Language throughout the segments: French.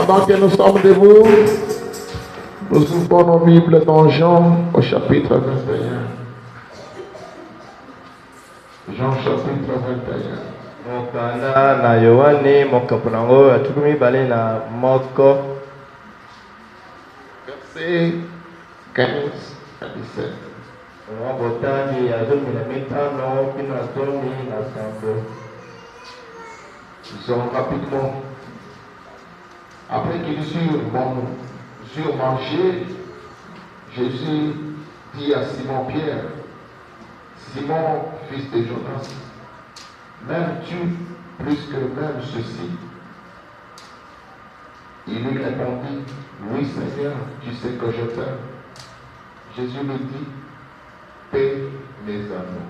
Pendant que nous sommes debout, nous ouvrons nos Bibles dans Jean au chapitre 21. Jean chapitre 21. Mokanda na Yohane mokapunango atukumi bale na moko Versets 15 à 17. Mabotani ya 2005 pino atomi na sambo. Disons rapidement. Après qu'ils eurent mangé, Jésus dit à Simon-Pierre, Simon, fils de Jonas, m'aimes-tu plus que même ceci? Il lui répondit, oui Seigneur, tu sais que je t'aime. Jésus lui dit, paie mes agneaux.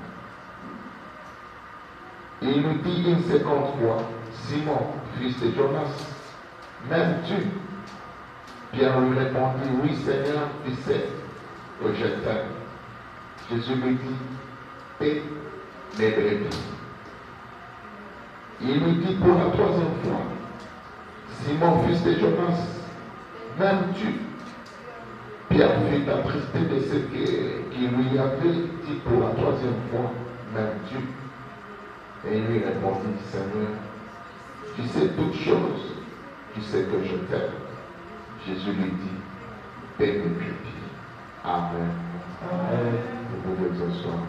Il lui dit une seconde fois, Simon, fils de Jonas, m'aimes-tu? Pierre lui répondit, oui Seigneur, tu sais que je t'aime. Jésus lui dit, paie mes brebis. Il lui dit pour la troisième fois, Simon, fils de Jonas, m'aimes-tu? Pierre fut attristé de ce qu'il lui avait dit pour la troisième fois, m'aimes-tu? Et il lui répondit, Seigneur, tu sais toutes choses, tu sais que je t'aime. Jésus lui dit, paie mes brebis. Amen. Amen. Vous pouvez vous asseoir.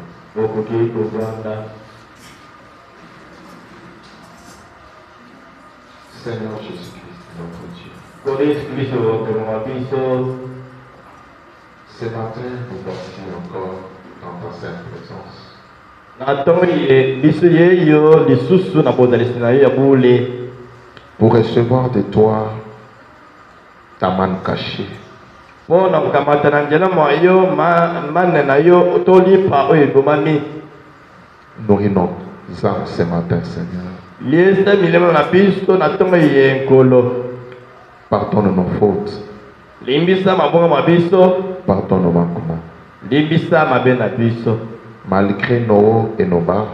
Seigneur Jésus-Christ, notre Dieu. Ce matin, nous voici encore dans ta sainte présence. Pour recevoir de toi ta manne cachée. Nous nourris nos âmes ce matin, Seigneur. Pardonne nos fautes. Pardonne nos manquements. Malgré nos hauts et nos bas,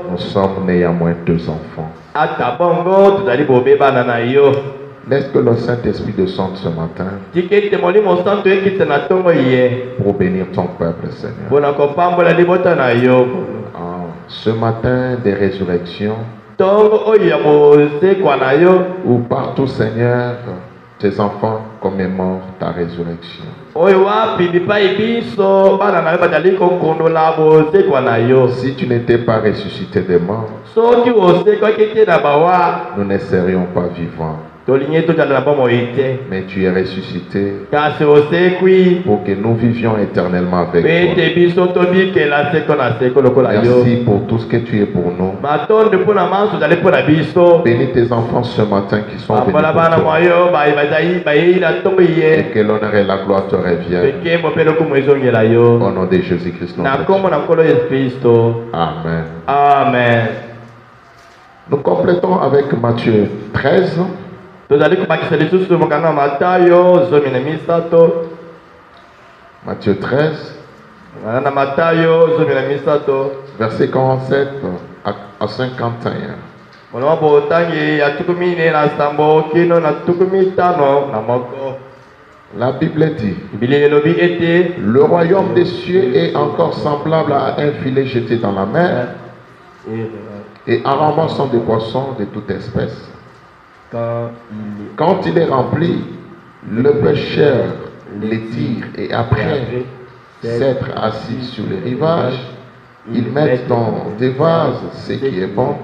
nous sommes néanmoins deux enfants. Laisse que le Saint-Esprit descende ce matin pour bénir ton peuple, Seigneur. Ce matin des résurrections, où partout, Seigneur, tes enfants commémorent ta résurrection. Si tu n'étais pas ressuscité des morts, nous ne serions pas vivants. Mais tu es ressuscité pour que nous vivions éternellement avec toi. Merci pour tout ce que tu es pour nous. Bénis tes enfants ce matin qui sont venus pour toi. Et que l'honneur et la gloire te reviennent. Au nom de Jésus-Christ, notre Dieu. Amen. Amen. Nous complétons avec Matthieu 13. Matthieu 13, verset 47 à 51. La Bible dit, le royaume des cieux est encore semblable à un filet jeté dans la mer et en ramassant des poissons de toute espèce. Quand il est rempli, le pêcheur les tire et après s'être assis sur les rivages, ils mettent dans des vases ce qui est bon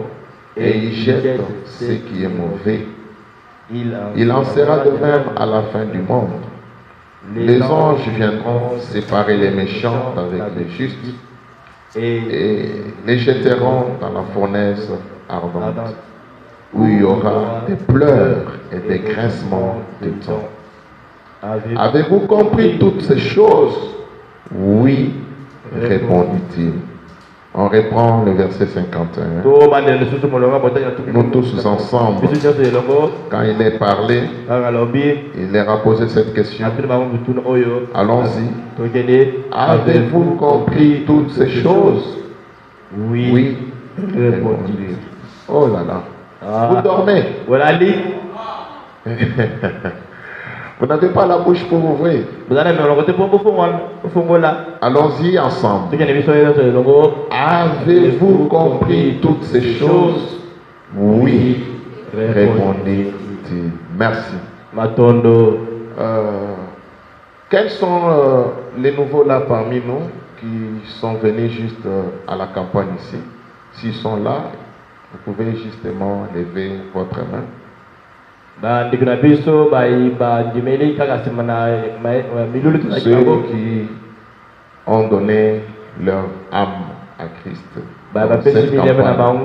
et ils jettent ce qui est mauvais. Il en sera de même à la fin du monde. Les anges viendront séparer les méchants avec les justes et les jetteront dans la fournaise ardente, où il y aura des pleurs et des grincements de dents. Avez-vous compris toutes ces choses? Oui, répondit-il. On reprend le verset 51. Nous tous ensemble, quand il est parlé, il leur a posé cette question. Allons-y. Avez-vous compris toutes ces choses? Oui, répondit-il. Oh là là. Vous dormez. Vous n'avez pas la bouche pour ouvrir. Allons-y ensemble. Avez-vous compris toutes ces choses? Oui. Répondez-il. Merci. Quels sont les nouveaux là parmi nous qui sont venus juste à la campagne ici? S'ils sont là, vous pouvez justement lever votre main. Ceux qui ont donné leur âme à Christ. Dans cette campagne.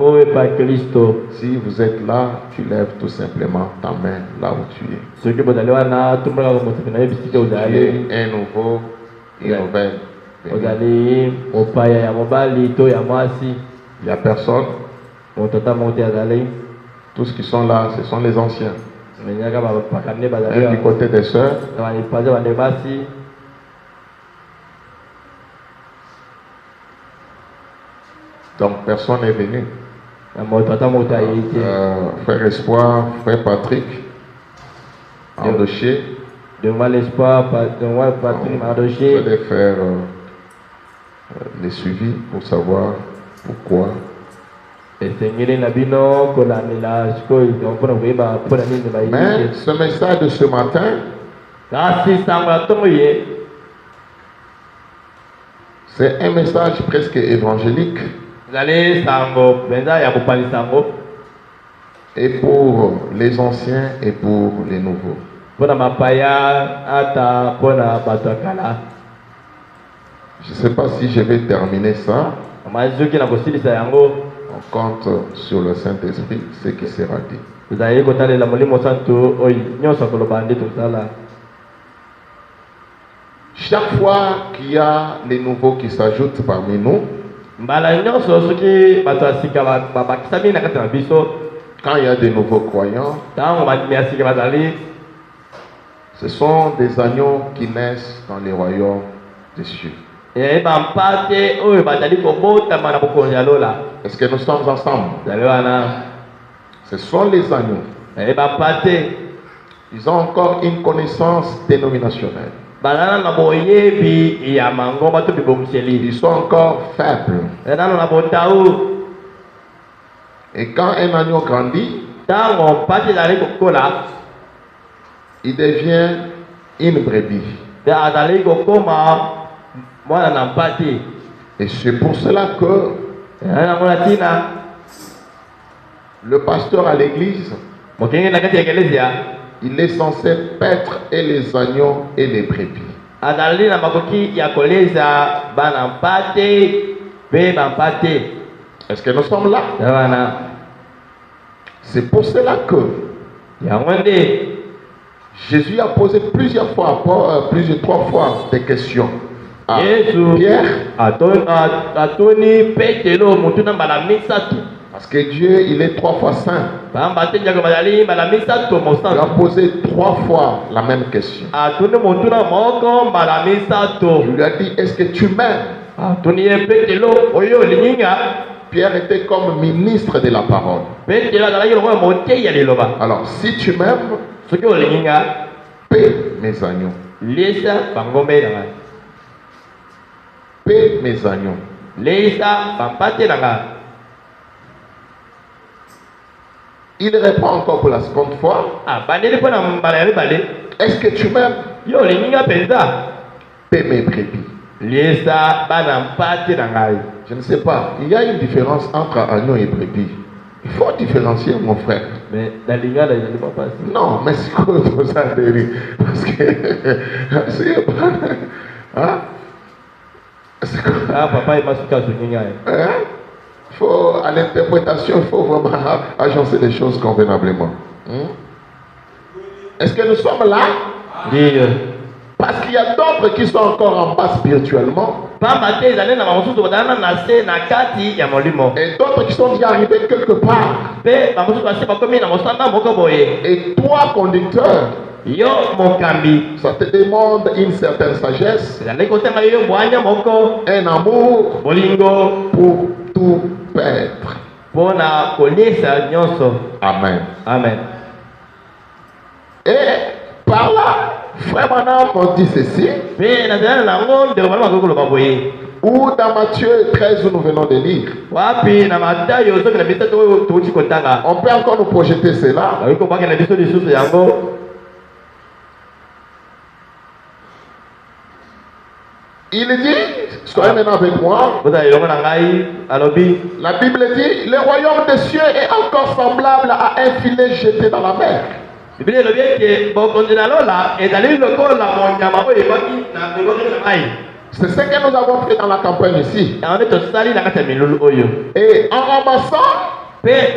Si vous êtes là, tu lèves tout simplement ta main là où tu es. Tu es un nouveau, une nouvelle. Il n'y a personne. Tous ceux qui sont là, ce sont les anciens. Même du côté des sœurs. Donc personne n'est venu. Frère Espoir, Frère Patrick, Andoché. Vous allez faire les suivis pour savoir pourquoi. Mais ce message de ce matin, c'est un message presque évangélique. Et pour les anciens et pour les nouveaux. Je ne sais pas si je vais terminer ça. On compte sur le Saint-Esprit, ce qui sera dit. Chaque fois qu'il y a les nouveaux qui s'ajoutent parmi nous, quand il y a des nouveaux croyants, ce sont des agneaux qui naissent dans les royaumes des cieux. Est-ce que nous sommes ensemble? Ce sont les agneaux. Ils ont encore une connaissance dénominationnelle. Ils sont encore faibles. Et quand un agneau grandit, il devient une brebis. Et c'est pour cela que le pasteur à l'église, il est censé paître et les agneaux et les brebis. Est-ce que nous sommes là? C'est pour cela que Jésus a posé trois fois des questions à Pierre. Parce que Dieu, il est 3 fois saint. Il a posé 3 fois la même question. Il lui a dit, est-ce que tu m'aimes? Pierre était comme ministre de la parole. Alors, si tu m'aimes, paie mes agneaux. Paie mes agneaux. Il répond encore pour la seconde fois. Est-ce que tu m'aimes? Paie mes brebis. Je ne sais pas. Il y a une différence entre agneau et brebis. Il faut différencier, mon frère. Mais non, mais c'est quoi ça? Parce que c'est hein? C'est quoi? Papa, il m'a faut, à l'interprétation, il faut vraiment agencer les choses convenablement. Est-ce que nous sommes là? Parce qu'il y a d'autres qui sont encore en bas spirituellement. Et d'autres qui sont déjà arrivés quelque part. Et toi, conducteur, ça te demande une certaine sagesse, un amour pour tout paître. Pona koliesa nyonso. Amen. Amen. Et par là, frère Branham dit ceci. Ou dans Matthieu 13 où nous venons de lire. On peut encore nous projeter cela. Il dit, soyez maintenant avec moi. La Bible dit, le royaume des cieux est encore semblable à un filet jeté dans la mer. C'est ce que nous avons fait dans la campagne ici. Et en ramassant, et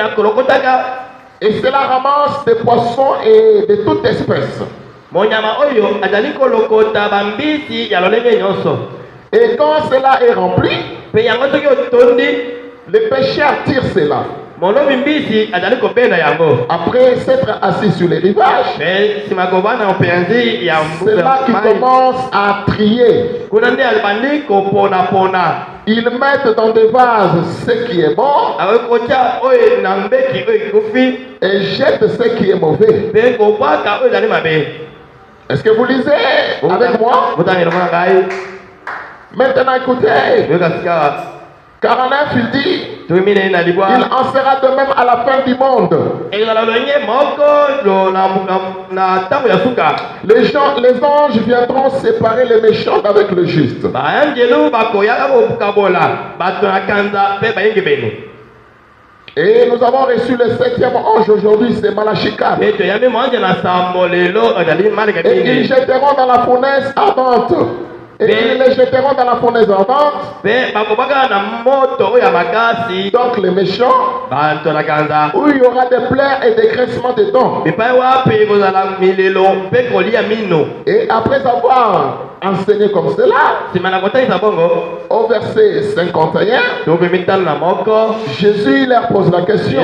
cela ramasse des poissons et de toute espèce. Et quand cela est rempli, les pêcheurs tirent cela. Après s'être assis sur les rivages, c'est là qu'ils commencent à trier. Ils mettent dans des vases ce qui est bon et jettent ce qui est mauvais. Est-ce que vous lisez avec moi? Maintenant écoutez. 49, il dit, il en sera de même à la fin du monde. Les anges viendront séparer les méchants avec le juste. Et nous avons reçu le 7e ange aujourd'hui, c'est Malachie 4. Et ils jetteront dans la fournaise ardente. Et ils les jetteront dans la fournaise ardente. Donc les méchants, où il y aura des plaies et des graissements de dents. Et après avoir enseigné comme cela, au verset 51, Jésus leur pose la question.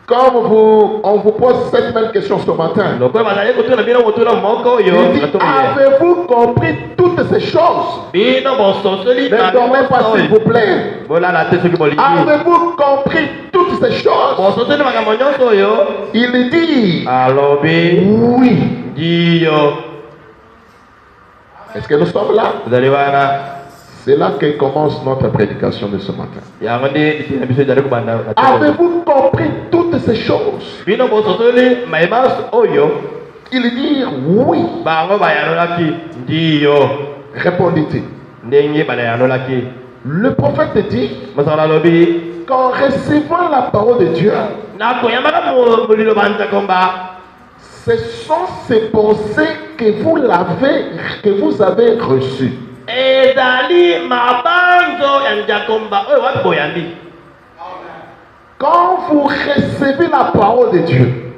Comme on vous pose cette même question ce matin, il dit, avez-vous compris toutes ces choses? Ne dormez pas s'il vous plaît. Avez-vous compris toutes ces choses? Il dit, oui. Est-ce que nous sommes là? C'est là que commence notre prédication de ce matin. Avez-vous compris toutes ces choses? Il dit oui. Répondit-il. Le prophète dit qu'en recevant la parole de Dieu, ce sont ces pensées que vous avez reçues. Quand vous recevez la parole de Dieu,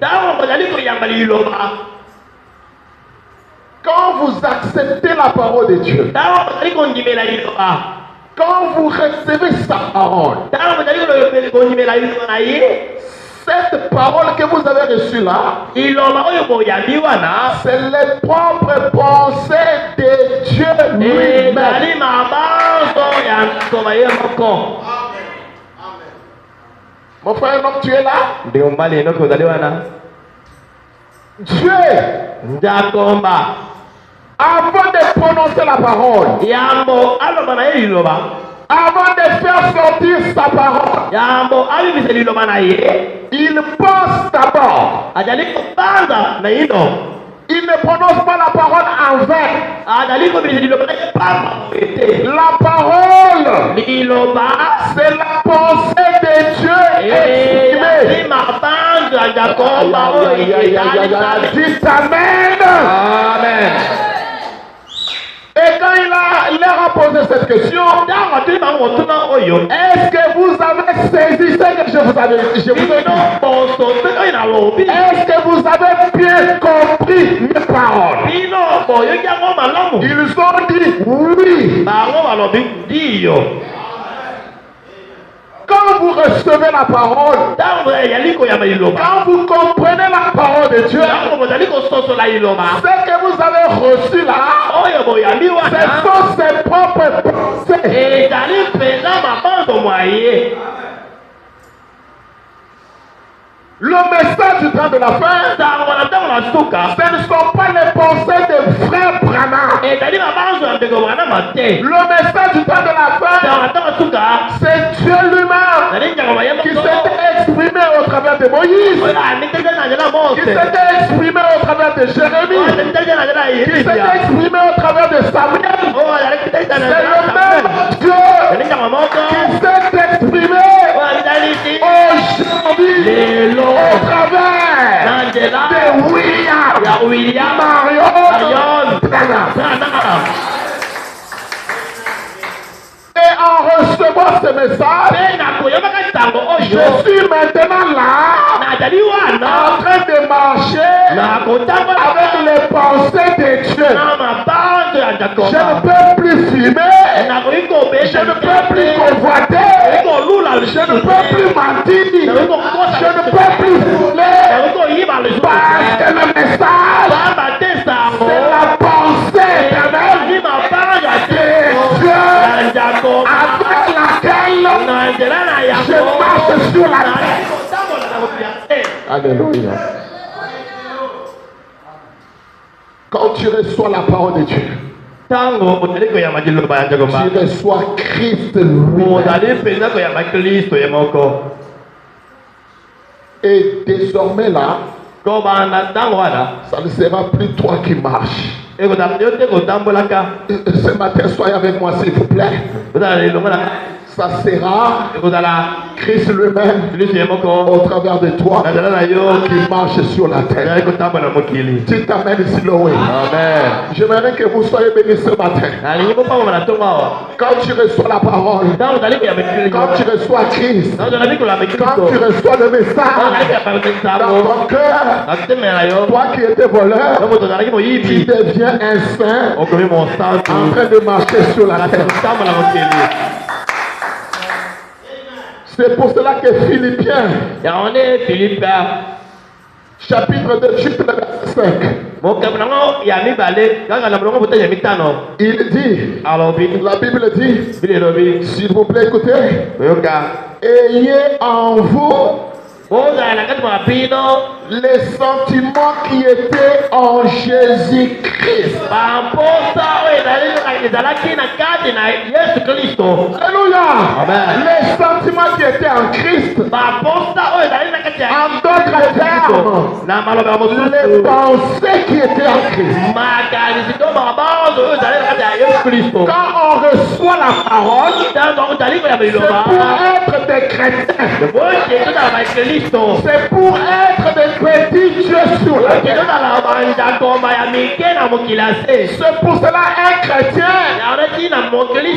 quand vous acceptez la parole de Dieu, quand vous recevez sa parole, cette parole que vous avez reçue là, c'est les propres pensées de Dieu lui-même. Mon frère, donc tu es là? Dieu, avant de prononcer la parole, avant de faire sortir sa parole, il pense d'abord. Il ne prononce pas la parole en vain. La parole, c'est la pensée de Dieu exprimée. Dites Amen. Amen. Et quand il leur a posé cette question, est-ce que vous avez saisi ce que je vous ai dit? Est-ce que vous avez bien compris mes paroles? Ils ont dit oui. Quand vous recevez la parole, quand vous comprenez la parole de Dieu, ce que vous avez reçu là, ce sont ses propres pensées. Le message du temps de la fin, ce ne sont pas les pensées de frère Branham. Le message du temps de la fin, c'est Dieu lui-même qui s'est exprimé au travers de Moïse, qui s'est exprimé au travers de Jérémie, qui s'est exprimé au travers de Samuel. C'est le même Dieu qui s'est exprimé aujourd'hui au travers de William Marion Branham. Et en recevant ce message, je suis maintenant là, en train de marcher avec les pensées de Dieu. Je ne peux plus fumer, je ne peux plus convoiter, je ne peux plus mentir, je ne peux plus voler, parce que le message, c'est la pensée éternelle de Dieu avec laquelle je marche sur la terre. Alléluia. Quand tu reçois la parole de Dieu, tu reçois Christ lui-même. Et désormais là, ça ne sera plus toi qui marches. Ce matin, soyez avec moi s'il vous plaît. Ça sera Christ lui-même au travers de toi qui marche sur la terre. Tu t'amènes ici, Loé. Amen. J'aimerais que vous soyez bénis ce matin. Quand tu reçois la parole, quand tu reçois Christ, quand tu reçois le message dans ton cœur, toi qui étais voleur, tu deviens un saint en train de marcher sur la terre. C'est pour cela que Philippiens, chapitre 2, verset 5, il dit, la Bible dit, s'il vous plaît, écoutez, ayez en vous les sentiments qui étaient en Jésus-Christ. Alléluia. Les sentiments qui étaient en Christ. En d'autres termes, les pensées qui étaient en Christ. Quand on reçoit la parole, c'est pour être des chrétiens. C'est pour être des petits dieux sur la terre. C'est pour cela un chrétien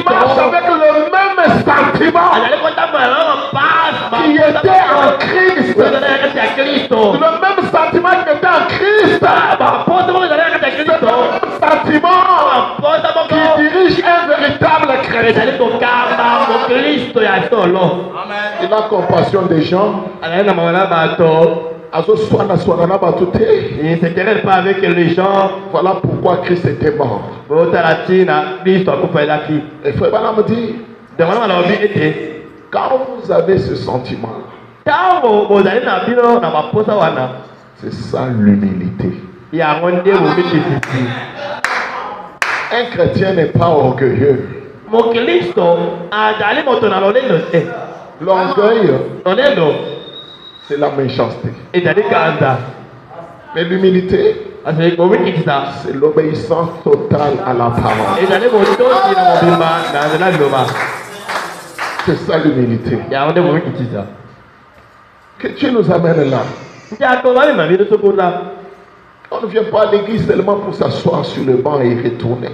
marche avec le même sentiment qui était en Christ. Le même sentiment qui était en Christ. C'est le même sentiment qui dirige un véritable chrétien. Il a compassion des gens. Il ne s'intéresse pas avec les gens. Voilà pourquoi Christ était mort. Et frère Branham dit, quand vous avez ce sentiment, c'est ça l'humilité. Un chrétien n'est pas orgueilleux. L'orgueil, c'est la méchanceté. Mais l'humilité, c'est l'obéissance totale à la parole. C'est ça l'humilité. Que Dieu nous amène là. On ne vient pas à l'église seulement pour s'asseoir sur le banc et retourner.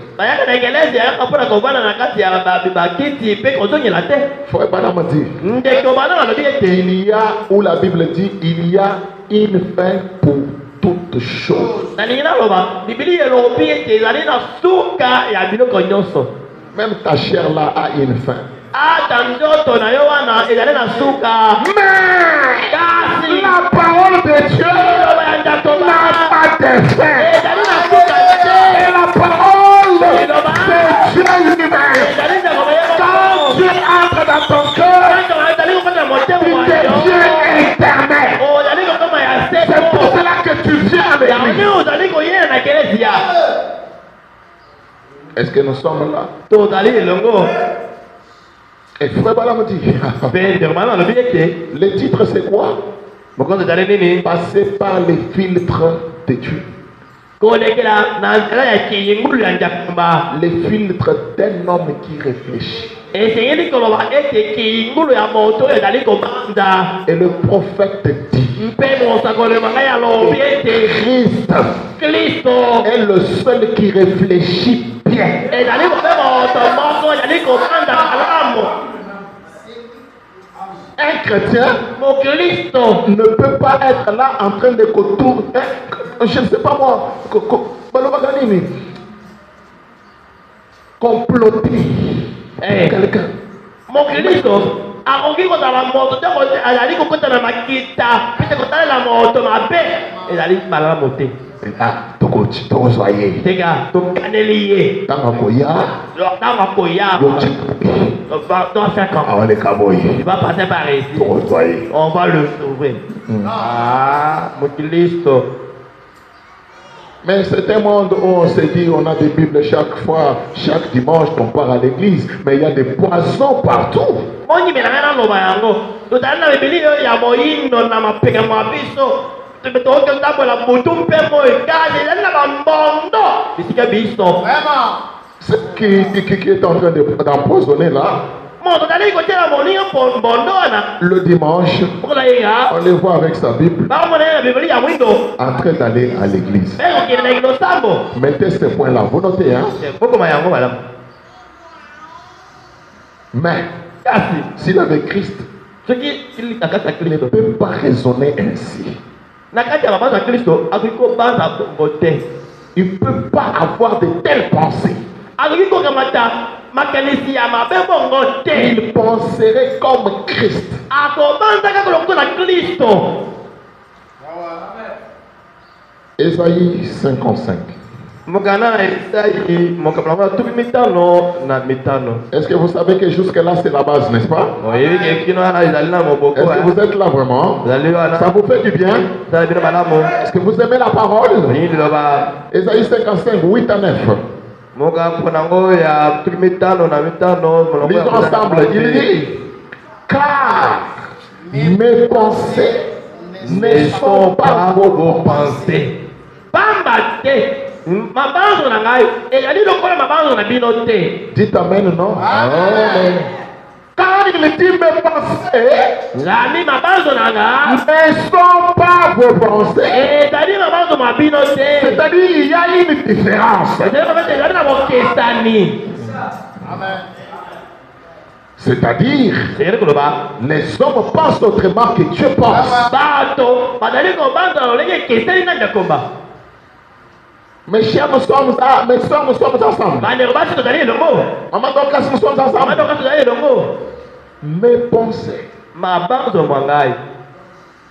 Frère Branham dit, il y a, où la Bible dit, il y a une fin pour toutes choses. Même ta chair là a une fin. Mais la parole de Dieu n'a pas de fin. Et la parole, c'est Dieu lui-même. Quand Dieu entre dans ton cœur, tu deviens éternel. C'est pour cela que tu viens à l'église. Est-ce que nous sommes là? Et frère Bala me dit, le titre c'est quoi? Passer par les filtres de Dieu. Les filtres d'un homme qui réfléchit. Et le prophète dit, Christ est le seul qui réfléchit bien. Un chrétien ne peut pas être là en train de tourner, je ne sais pas moi, comploter quelqu'un. Mon Christ, akoki kozala moto te azali kokota na makita pete kotala la moto mabe ezali malamu te. Tokozwa ye teka tokaneli ye ntango akoya dans 5 ans il va passer par ici, on va le trouver. Mon Christ. Mais c'est un monde où on se dit, on a des Bibles chaque fois, chaque dimanche qu'on part à l'église, mais il y a des poisons partout. Ce qui est en train d'empoisonner là, le dimanche, on les voit avec sa Bible en train d'aller à l'église. Mettez ce point là, vous notez, hein? Mais s'il avait Christ, il ne peut pas raisonner ainsi. Il ne peut pas avoir de telles pensées. Il penserait comme Christ. Ésaïe 55. Est-ce que vous savez que jusque-là c'est la base, n'est-ce pas? Est-ce que vous êtes là vraiment? Ça vous fait du bien? Est-ce que vous aimez la parole? Ésaïe 55, 8 à 9. Lisons ensemble. Il dit, car mes pensées ne sont pas vos pensées. Dites amen, non? Amen. Car il dit mes pensées ne sont pas vos pensées. C'est-à-dire il y a une différence. C'est-à-dire les hommes pensent autrement que Dieu pense. Mes chers, nous sommes ensemble. Maman, donc là, nous sommes ensemble. Mes pensées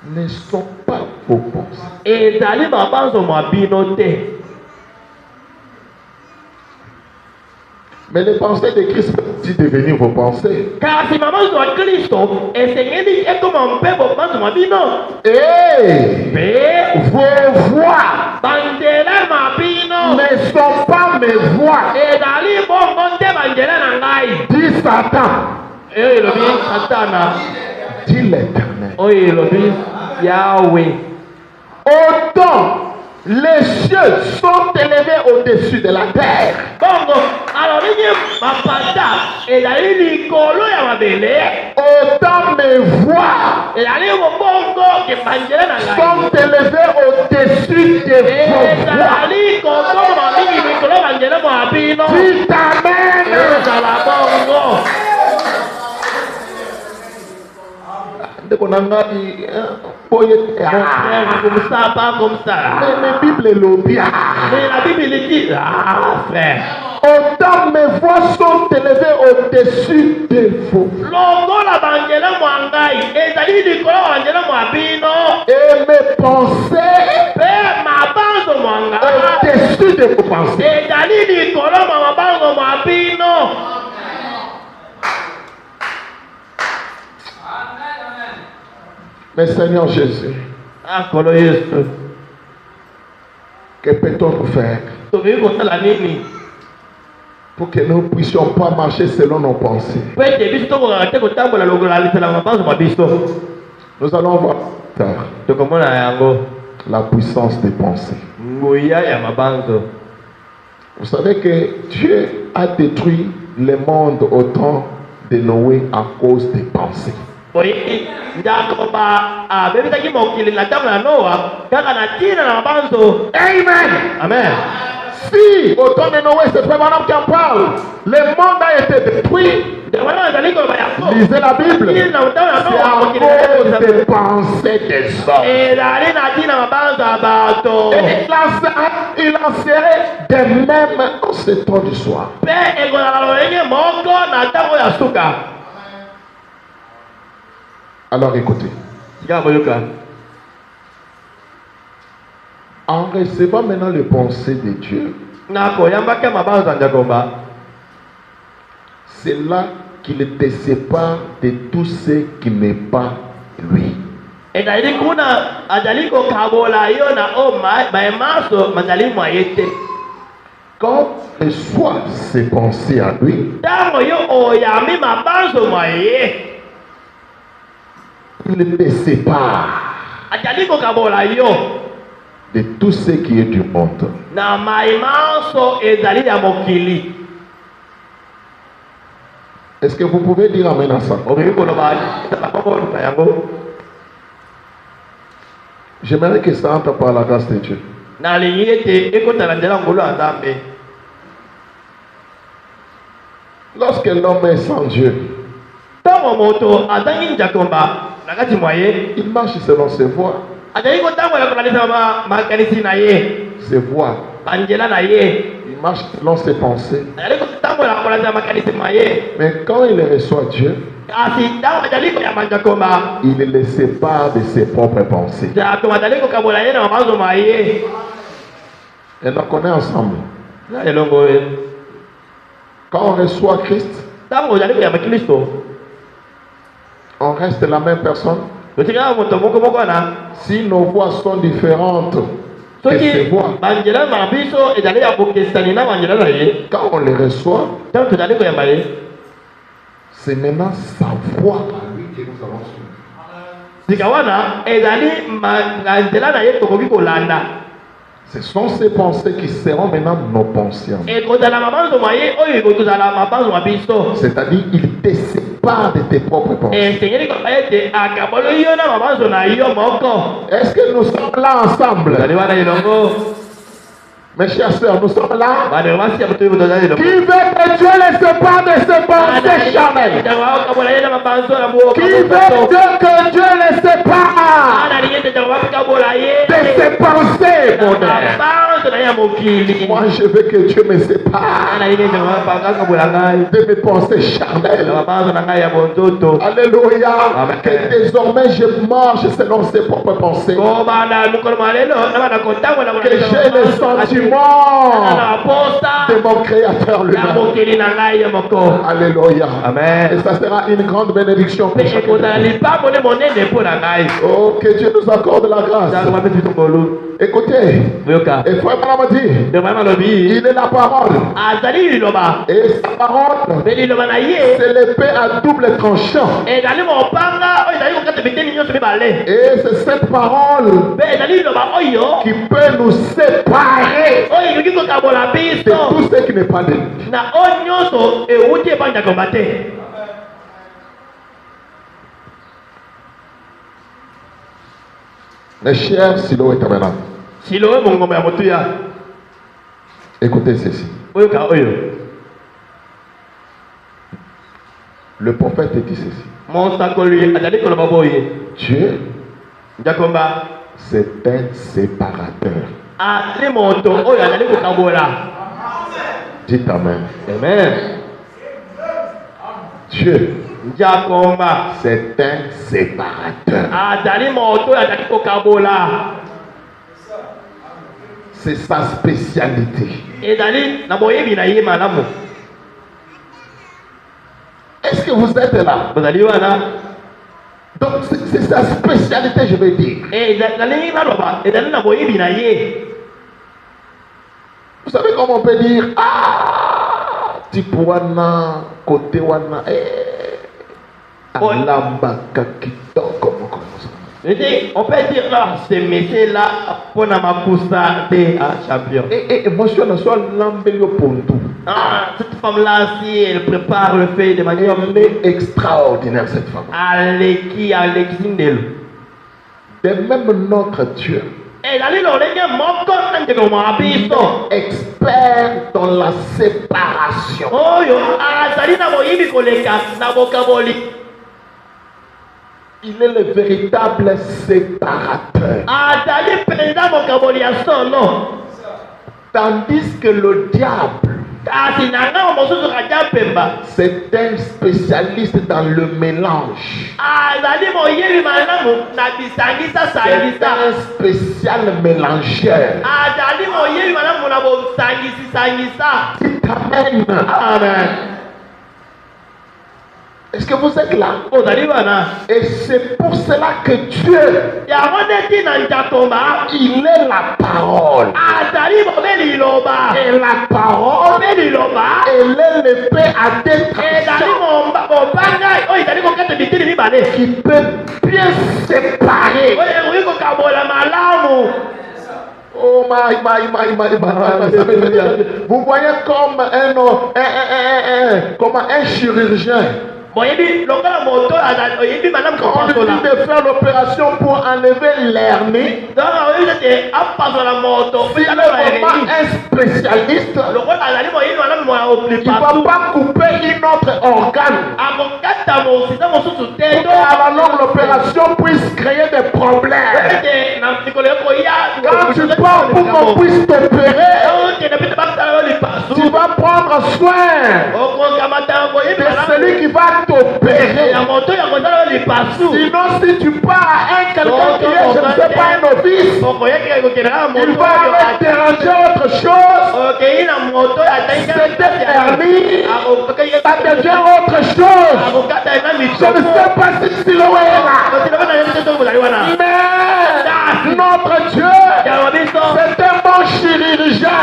ne sont pas vos pensées. Mais les pensées de Christ peuvent devenir vos pensées. Car si maman soit Christ, et comment on peut vos pensées? Et vos voix ne sont pas mes voix. Dit Satan. Dit l'Éternel. Yahweh. Autant les cieux sont élevés au-dessus de la terre. Autant mes voix sont élevées au-dessus de vos voix. Dites amen. Comme ça. Mais Bible est l'obia. Mais la Bible dit, frère. Autant mes voix sont élevées au-dessus de vous. Et mes pensées au-dessus de vos pensées. Mais Seigneur Jésus, Nkolo Yesu. Que peut-on faire Tokoki kosala nini? pour que nous ne puissions pas marcher selon nos pensées? Po ete biso tokokaka te kotambola lokola lisala mabanzo ma biso. Nous allons voir tard Tokomona yango. la puissance des pensées. Nguya ya mabanzo. Vous savez que Dieu a détruit le monde au temps de Noé à cause des pensées. Boye Njakoba abebisaki mokili na ntango na Noa kaka na ntina na mabanzo. Amen. Amen. Si au temps de Noé, c'est Frère qui en parle, le monde a été détruit. Lisez la Bible. C'est à cause des pensées des hommes. Et il en serait de même en ce temps du soir. Alors écoutez. En recevant maintenant les pensées de Dieu, c'est là qu'il te sépare de tout ce qui n'est pas lui. Quand tu reçois ses pensées à lui, il te sépare de tout ce qui est du monde. Est-ce que vous pouvez dire amen à ça? J'aimerais que ça entre par la grâce de Dieu. Lorsque l'homme est sans Dieu, il marche selon ses voies. Ses voies. Il marche selon ses pensées. Mais quand il reçoit Dieu, il le sépare de ses propres pensées. Et donc on est ensemble. Quand on reçoit Christ, on reste la même personne. Si nos voix sont différentes que ses voix, quand on les reçoit, c'est maintenant sa voix à lui que nous allons suivre. Ce sont ces pensées qui seront maintenant nos pensées. C'est-à-dire, il te sépare de tes propres pensées. Est-ce que nous sommes là ensemble? Mes chers sœurs, nous sommes là. Qui veut que Dieu les sépare de ses pensées charnelles? Qui veut que Dieu les sépare de ses pensées mondaines? Moi, je veux que Dieu me sépare de mes pensées charnelles. Alléluia. Que désormais je marche selon ses propres pensées. Que j'ai les sentiments de mon Créateur lui-même. Alléluia. Amen. Et ça sera une grande bénédiction pour chacun. Oh, que Dieu nous accorde la grâce. Écoutez, et frère Madame dit, il est la parole. Et sa parole, c'est l'épée à double tranchant. Et c'est cette parole qui peut nous séparer de tout ce qui n'est pas de lui. Mes chers Silo et Tabernacle, écoutez ceci. Le prophète dit ceci. Dieu, c'est un séparateur. Dites amen. Amen. Dieu, c'est un séparateur. C'est sa spécialité. Est-ce que vous êtes là? Donc c'est sa spécialité, je vais dire. Vous savez comment on peut dire, ah, Tipuana, côté wana, alamba kakitoko. On peut dire là, ce monsieur-là, pour Namakusa, des champion. Et moi, je suis l'ambelio pondu. Ah, cette femme-là, si elle prépare le fait de manière. Elle est extraordinaire, cette femme. Aleki, de même notre Dieu. Expert dans la séparation. Il est le véritable séparateur. Tandis que le diable, c'est un spécialiste dans le mélange. C'est un spécial mélangeur. Amen. Amen. Est-ce que vous êtes là? Et c'est pour cela que Dieu, il est la parole. Et la parole, elle est l'épée à deux tranchants qui peut bien séparer. Oh my. Vous voyez comme un chirurgien. Quand on lui dit de faire l'opération pour enlever l'hernie, s'il est vraiment un spécialiste, il ne va pas couper une autre organe. Et à la longue, l'opération puisse créer des problèmes. Quand tu pars pour qu'on puisse t'opérer, tu vas prendre soin de celui qui va t'opérer. Sinon, si tu pars à quelqu'un qui est, je ne sais pas, un novice, il va aller déranger autre chose. C'était hernie, ça devient autre chose. Je ne sais pas si Siloé est là. Mais notre Dieu, c'est un bon chirurgien.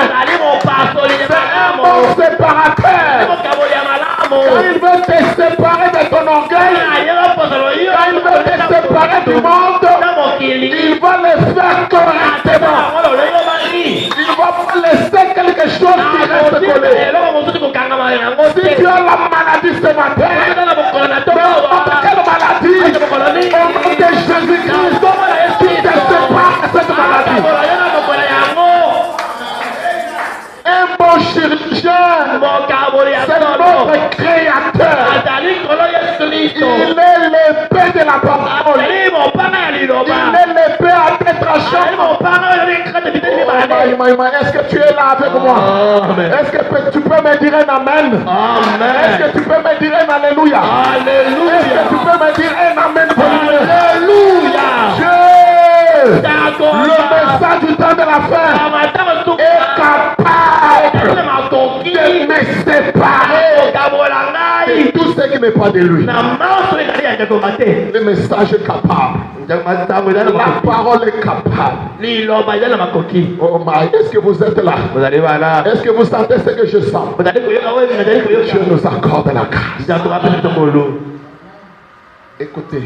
C'est un bon séparateur. Quand il veut te séparer de ton orgueil, quand il veut te séparer du monde, il va le faire correctement. Il ne va pas laisser quelque chose qui reste collé. Si tu as la maladie ce matin, n'importe quelle maladie, au nom de Jésus-Christ, qui te sépare de cette maladie. Un bon chirurgien, c'est notre créateur. Il est l'épée de la parole. Il est l'épée à deux tranchants. Est-ce que tu es là avec moi? Est-ce que tu peux me dire un amen? Est-ce que tu peux me dire un alléluia? Est-ce que tu peux me dire un amen? Alléluia. Le message du temps de la fin est capable de me séparer de tout ce qui n'est pas de lui. Le message est capable. La parole est capable. Oh my, est-ce que vous êtes là? Est-ce que vous sentez ce que je sens? Dieu nous accorde la grâce. Écoutez.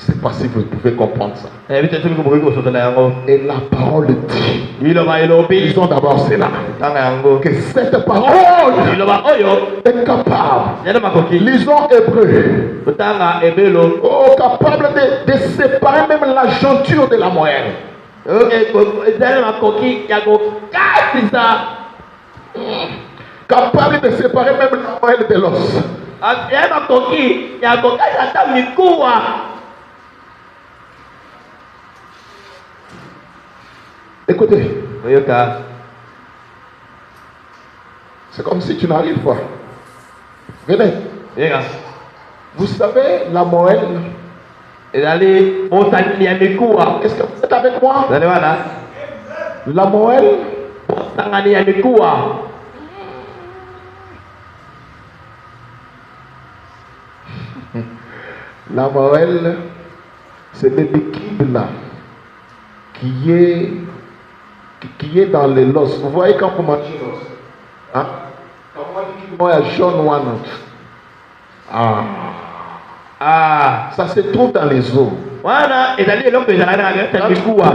Je ne sais pas si vous pouvez comprendre ça. Et la parole dit, disons d'abord cela, que cette parole est capable, lisons Hébreu, capable de séparer même la jointure de la moelle. Capable de séparer même la moelle de l'os. Écoutez, c'est comme si tu n'arrives pas. Venez. Vous savez, la moelle. Est-ce que vous êtes avec moi? La moelle. La moelle, c'est le liquide là qui est dans les l'os. Vous voyez quand vous mangez l'os, hein? Quand moi il y a jaune ou un autre. Ça se trouve dans les os. Wana ezali eloko ezalaka na kati mikuwa.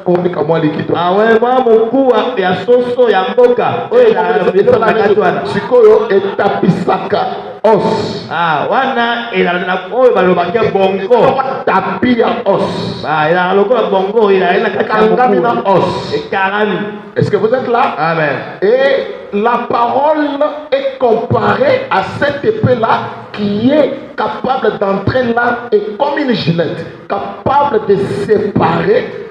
Ouais, moi mokuwa ya soso ya mboka. Oyo ezalaka na kati wana. Sikoyo etapisaka os. Wana ezalaka na oyo balobaka bongo. Tapi ya os. Ezalaka lokola bongo ezalaka na kati ya kangami na os. Ekarami. Est-ce que vous êtes là? Amen. Et la parole est comparée à cette épée-là qui est capable d'entrer là et comme une gilette, capable de séparer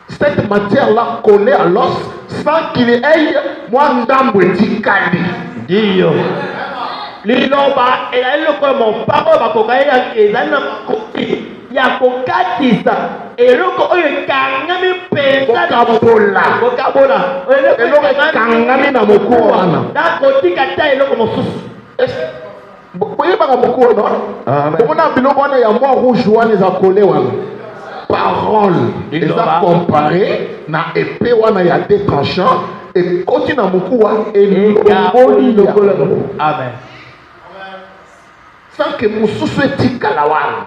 cette matière-là collée à l'os sans qu'il y ait moins d'ambouetikali. Dio. Liloba ezali lokola mopako bakoka ezali na koki ya kokatisa eloko oyo ekangami mpenza kokabola eloko ekangami na mokuwa wana nakotika ta eloko mosusu. boyebaka mokuwa wana omona biloko wana ya mwa rouge wana eza kole wana parole eza comparé na épée wana ya deux tranchants ekoti na mokuwa elongoli lokola. Amen. Sans que mosusu etikala wana.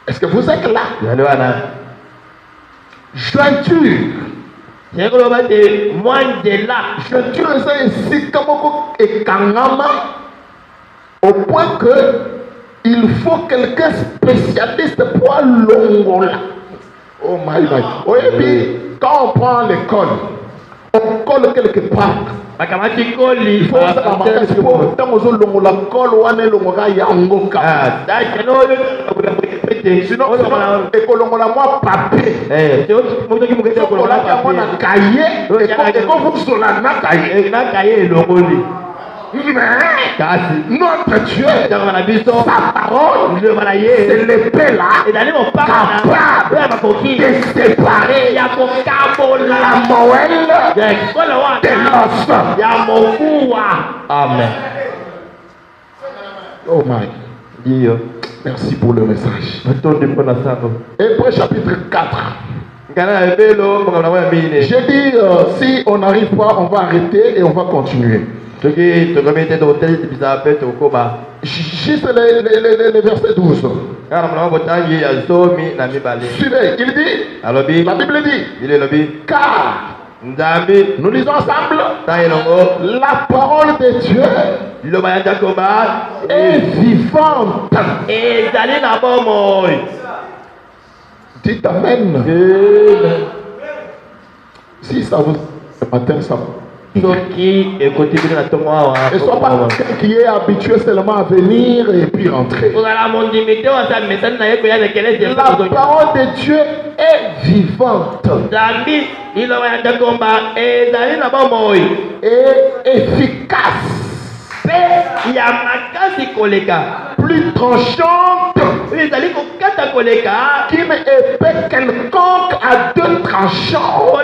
Est-ce que vous êtes là? Jointure. Jointure eza esika moko ekangama au point que il faut quelqu'un spécialiste pour longola. Oh my God. Oui, puis quand on prend l'école, on colle quelque part. Il faut longola colle wana longola yango ka. Sinon ekolongola moi papier. Ekolongola na cahier. Ekofusola na cahier elongoli. Mais notre Dieu, sa parole, c'est l'épée là capable de séparer la moelle de l'os. Amen. Oh my Dieu. Merci pour le message. Hébreux chapitre 4. J'ai dit, si on n'arrive pas, on va arrêter et on va continuer. Juste les versets 12. Suivez, il dit, la Bible dit, car nous lisons ensemble, la parole de Dieu est vivante. Dites Amen. Si ça vous ce matin, ça et soit pas quelqu'un qui est habitué seulement à venir et puis rentrer. La parole de Dieu est vivante et efficace. Plus tranchante qu'une épée quelconque à deux tranchants.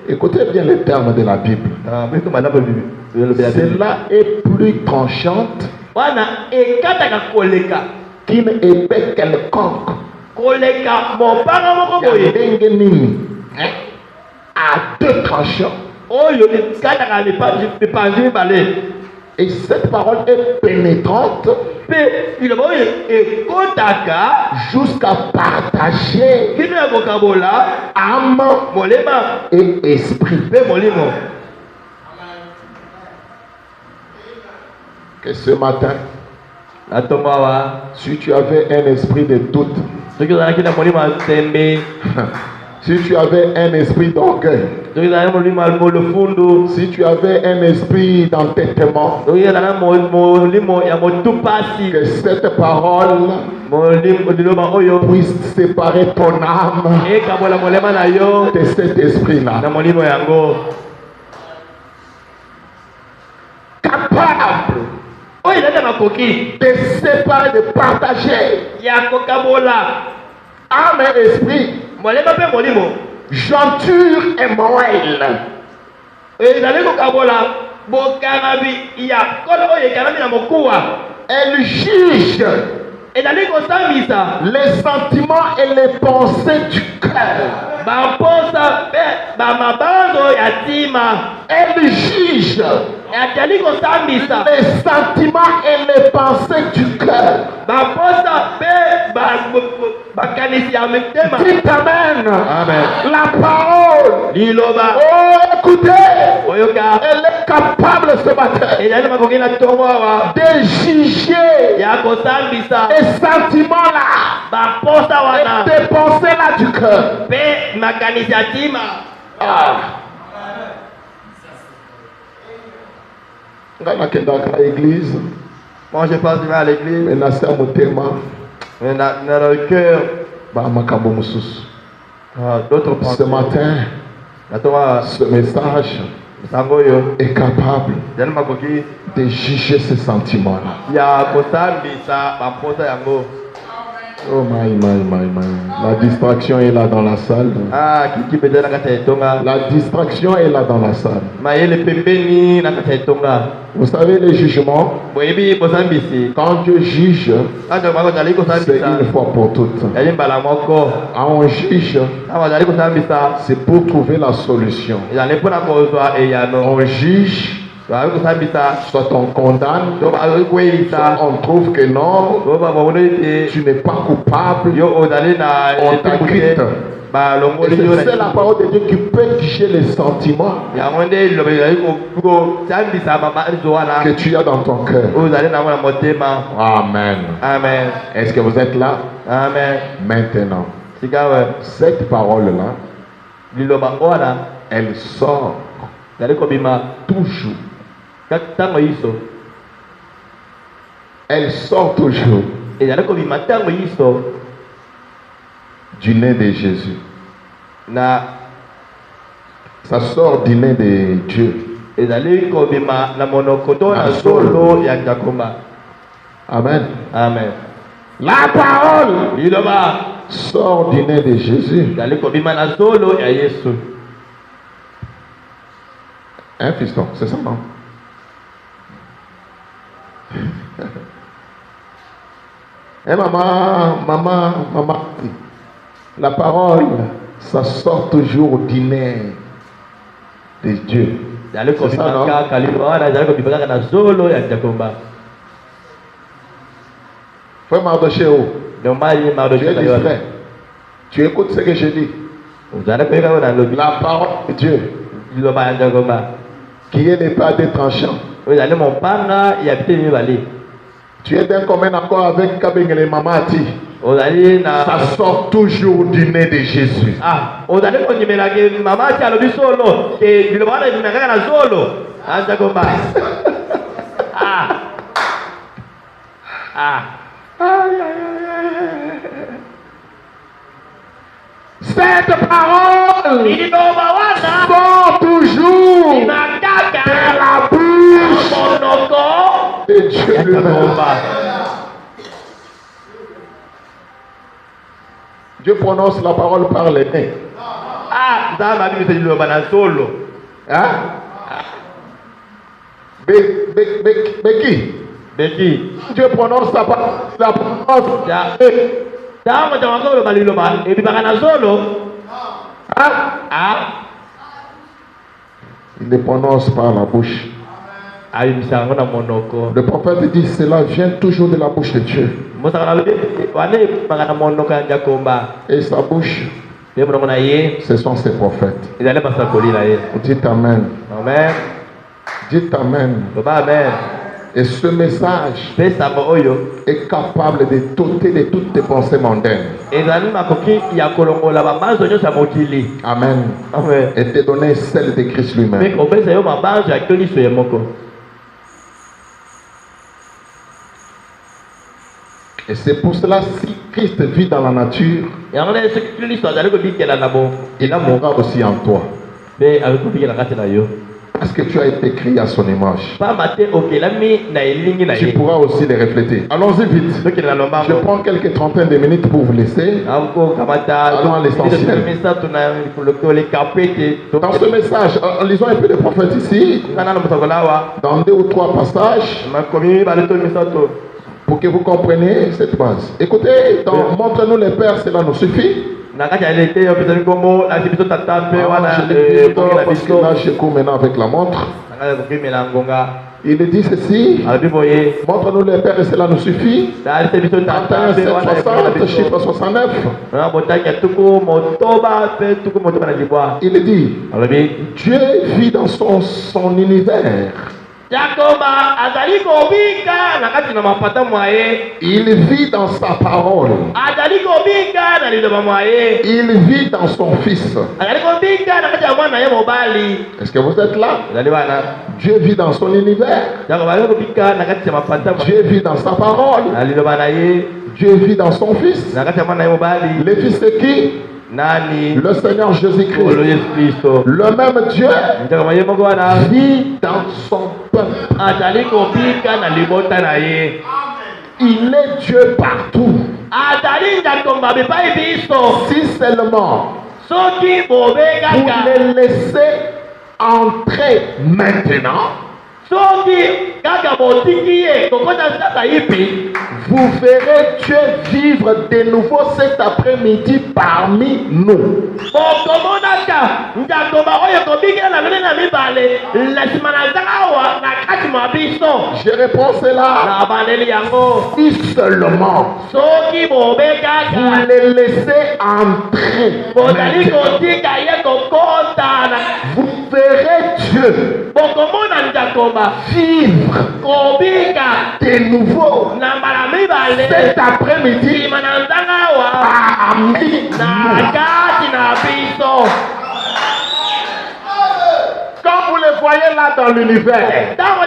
Écoutez bien les termes de la Bible. Cela est plus tranchante qu'une épée quelconque. À deux tranchants. Et cette parole est pénétrante jusqu'à partager âme et esprit. Que ce matin, si tu avais un esprit de doute, si tu avais un esprit d'orgueil, si tu avais un esprit d'entêtement, que cette parole puisse séparer ton âme de cet esprit-là. Capable de séparer, de partager âme et esprit, jointure et moelle. bokanabi ya kolo oyo ekanabi na mokuwa. Elle juge Ezali kosambisa les sentiments et les pensées du cœur. bamposa mpe bamabanzo ya ntima. Elle juge Ezali kosambisa les sentiments et les pensées du cœur. bamposa mpe bakanisi ya mitema. Dites Amen. Amen. La parole. Liloba Oh, écoutez. oyoka Elle est capable ce matin ezali makoki na ntongo awa de juger ya kosambisa les sentiments là bamposa et wana des pensées là du cœur. mpe makanisi ya ntima. Nga nakendaka à l'église, Moi je passe à l'église, mais nasa motema mais dans le cœur, ba makambo mususu. d'autres Ce pensées. matin, Natoma ce message sangoyo est capable ezali makoki de juger ces sentiments là. ya kosambisa bamposa yango. Oh my. La distraction est là dans la salle. Kiki peut-être na kati ya etonga, La distraction est là dans la salle. mayele pembeni na kati ya etonga. Vous savez les jugements, Boyebi bosambisi quand Dieu juge, kaka mako ezali c'est kosambisa une fois pour toutes. ezali mbala moko. Quand on juge, Awa ezali kosambisa c'est pour trouver la solution. ezali mpona kozwa eyano. On juge, Bazali kosambisa soit on condamne, to bazali kweyisa soit on trouve que non, to babona ete tu n'es pas coupable. yo ozali na On etumbu te, t'acquitte. Et balongoli yo c'est la parole de Dieu qui peut toucher les sentiments yango nde liloba ezali kosambisa mabanzo wana que tu as dans ton cœur. oyo ozali nango na motema. Amen. Amen. Est-ce que vous êtes là? Amen. Maintenant, Sika we cette parole-là, liloba wana elle sort ezali kobima toujours. ntango yiso, Elle sort toujours ezali kobima ntango yiso du nez de Jésus. na Ça sort du nez de Dieu. ezali kobima na monoko to na zolo ya Nzakoma. Amen. Amen. La parole Liloba sort du nez de Jésus. ezali kobima na zolo ya Yesu. Hein, fiston? C'est ça, non? Eh maman, la parole, ça sort toujours du nez de Dieu. ezali C'est ça, kobima non? kaka liloba wana ezali kobima kaka na zolo ya Nzakoma. Frère Mardocheo, Nomali tu es Mardocheo distrait. Tu écoutes ce que je dis. ozali koyeka wana lobi La parole de Dieu, liloba ya Nzakoma qui est l'épée des tranchants. oyo ezali mopanga ya biteni mibale. Tu es d'un commun accord avec Kabengele Mamati. ozali na Ça sort toujours du nez de Jésus. ozali konyimelaki mama ati alobi solo ke liloba wana ebima kaka na zolo Nzakoma. Cette parole liloba wana sort toujours de imakaka la bouche monoko de Dieu lui-même. Nzakoma. Dieu prononce la parole par les nez. Nzambe abimisa liloba na zolo. Hein? Beki. Beki Dieu prononce la parole. Ja- ntango ntango koloba liloba ebimaka na zolo. Il les prononce par la bouche. Abimisa yango na monoko. Le prophète dit cela vient toujours de la bouche de Dieu. Mosaka nalobi wana ebimaka na monoko ya Nzakoma. Et sa bouche, Mpe monoko na ye ce sont ses prophètes. ezali basakoli na ye. Dites Amen. Amen. Dites Amen. Loba amen. Et ce message Mpe sango oyo est capable de t'ôter de toutes tes pensées mondaines. ezali makoki ya kolongola babanzo nyonso ya mokili. Amen. Amen. Et te donner celle de Christ Mpe lui-même. kopesa yo mabanzo ya kristo ye moko. Et c'est pour cela, si Christ vit dans la nature, Yango na soki kristo azali kobikela na il boelamu mourra aussi en toi. mpe akoki kobikela kati na yo. Parce que tu as été créé à son image. pamba te okelami na elingi na Tu ye pourras aussi les refléter. Allons-y vite. soki na Je lombango prends quelques trentaines de minutes pour vous laisser. Allons à l'essentiel. Dans ce message, lisons un peu de prophètes ici, dans 2 ou 3 passages, pour que vous compreniez cette base. Écoutez, montre-nous les pères, cela nous suffit. Parce que là, je cours maintenant avec la montre. Il dit ceci, montre-nous les pères et cela nous suffit. 31, 7, 60, chiffre 69. Il dit, Dieu vit dans son univers. Il vit dans sa parole. Il vit dans son fils. Est-ce que vous êtes là? Dieu vit dans son univers. Dieu vit dans sa parole. Dieu vit dans son fils. Le fils c'est qui? Le Seigneur Jésus-Christ. Le même Dieu vit dans son peuple. Il est Dieu partout. Si seulement vous le laissez entrer maintenant, vous verrez Dieu vivre de nouveau cet après-midi parmi nous. Je réponds cela. Si seulement vous le laissez entrer, vous verrez Dieu vivre de nouveau cet après-midi parmi nous. Quand vous les voyez là dans l'univers, dans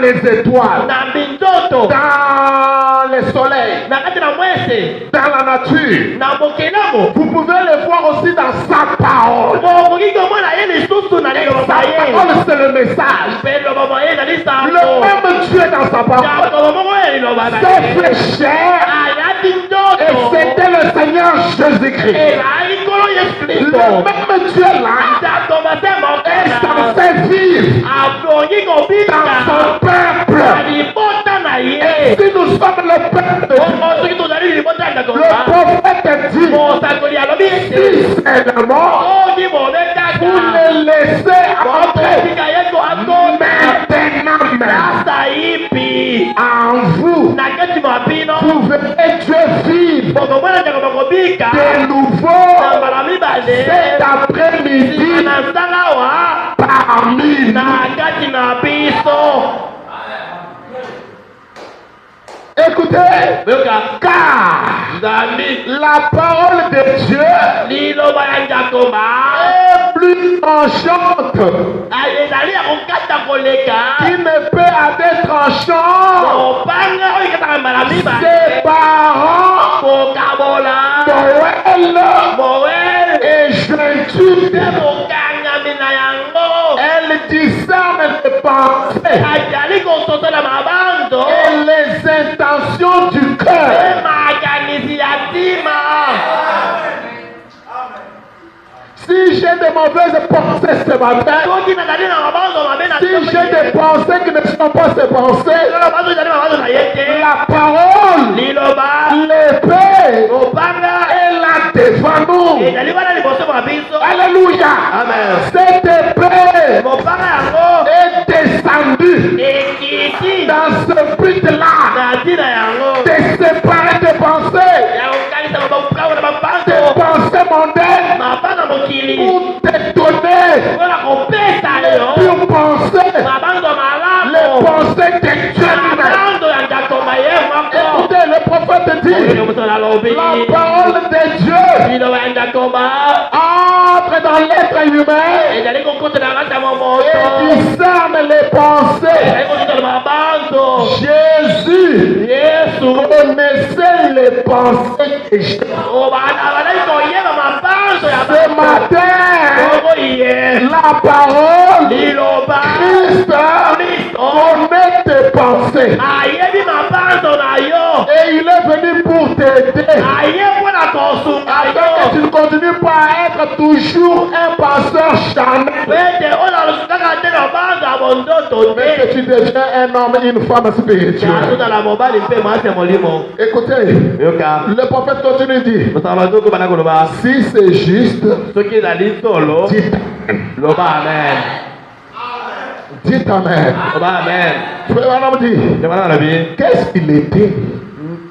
les étoiles, dans les soleils, dans la nature, vous pouvez les voir aussi dans sa parole. Sa parole, c'est le message. Le même Dieu dans sa parole s'est fait chair et c'était le Seigneur Jésus-Christ. Le même Dieu là est censé vivre dans son peuple. Et si nous sommes le peuple de Dieu, le prophète dit, si seulement vous le laissez entrer maintenant même en vous, vous verrez Dieu vivre de nouveau cet après-midi parmi nous. Écoutez, car la parole de Dieu est plus tranchante qui ne peut être tranchant. Ses parents, Noël et jointure, elle discerne les pensées et les intentions du cœur. Si j'ai de mauvaises pensées ce matin, si j'ai des pensées qui ne sont pas ces pensées, la parole, l'épée est là devant nous. Alléluia. Cette épée est descendue dans ce but-là de séparer tes pensées, tes pensées mondaines, pour te donner, pour penser les pensées de Dieu. Écoutez, le prophète dit, la parole de Dieu entre dans l'être humain et discerne les pensées. Jésus connaissait les pensées de Jésus. Ce matin, La parole, liloba Christ, connaît tes pensées. ayebi mabanzo na yo Et il est venu pour t'aider. aye mpona kosunga Afin yo que tu ne continues pas à être toujours un pasteur charnel. pete oyo alusukaka te na banzo ya bondoto Mais que te tu deviens un homme et une femme spirituelle. azozala mobali mpe mwasi ya molimo Écoutez, yoka le prophète continue dit, kosaka bazoko bana koloba si c'est juste, soki ezali solo dites, loba amen dites amen. loba amen Frère Branham dit, ndeko wana nalobi qu'est-ce qu'il était?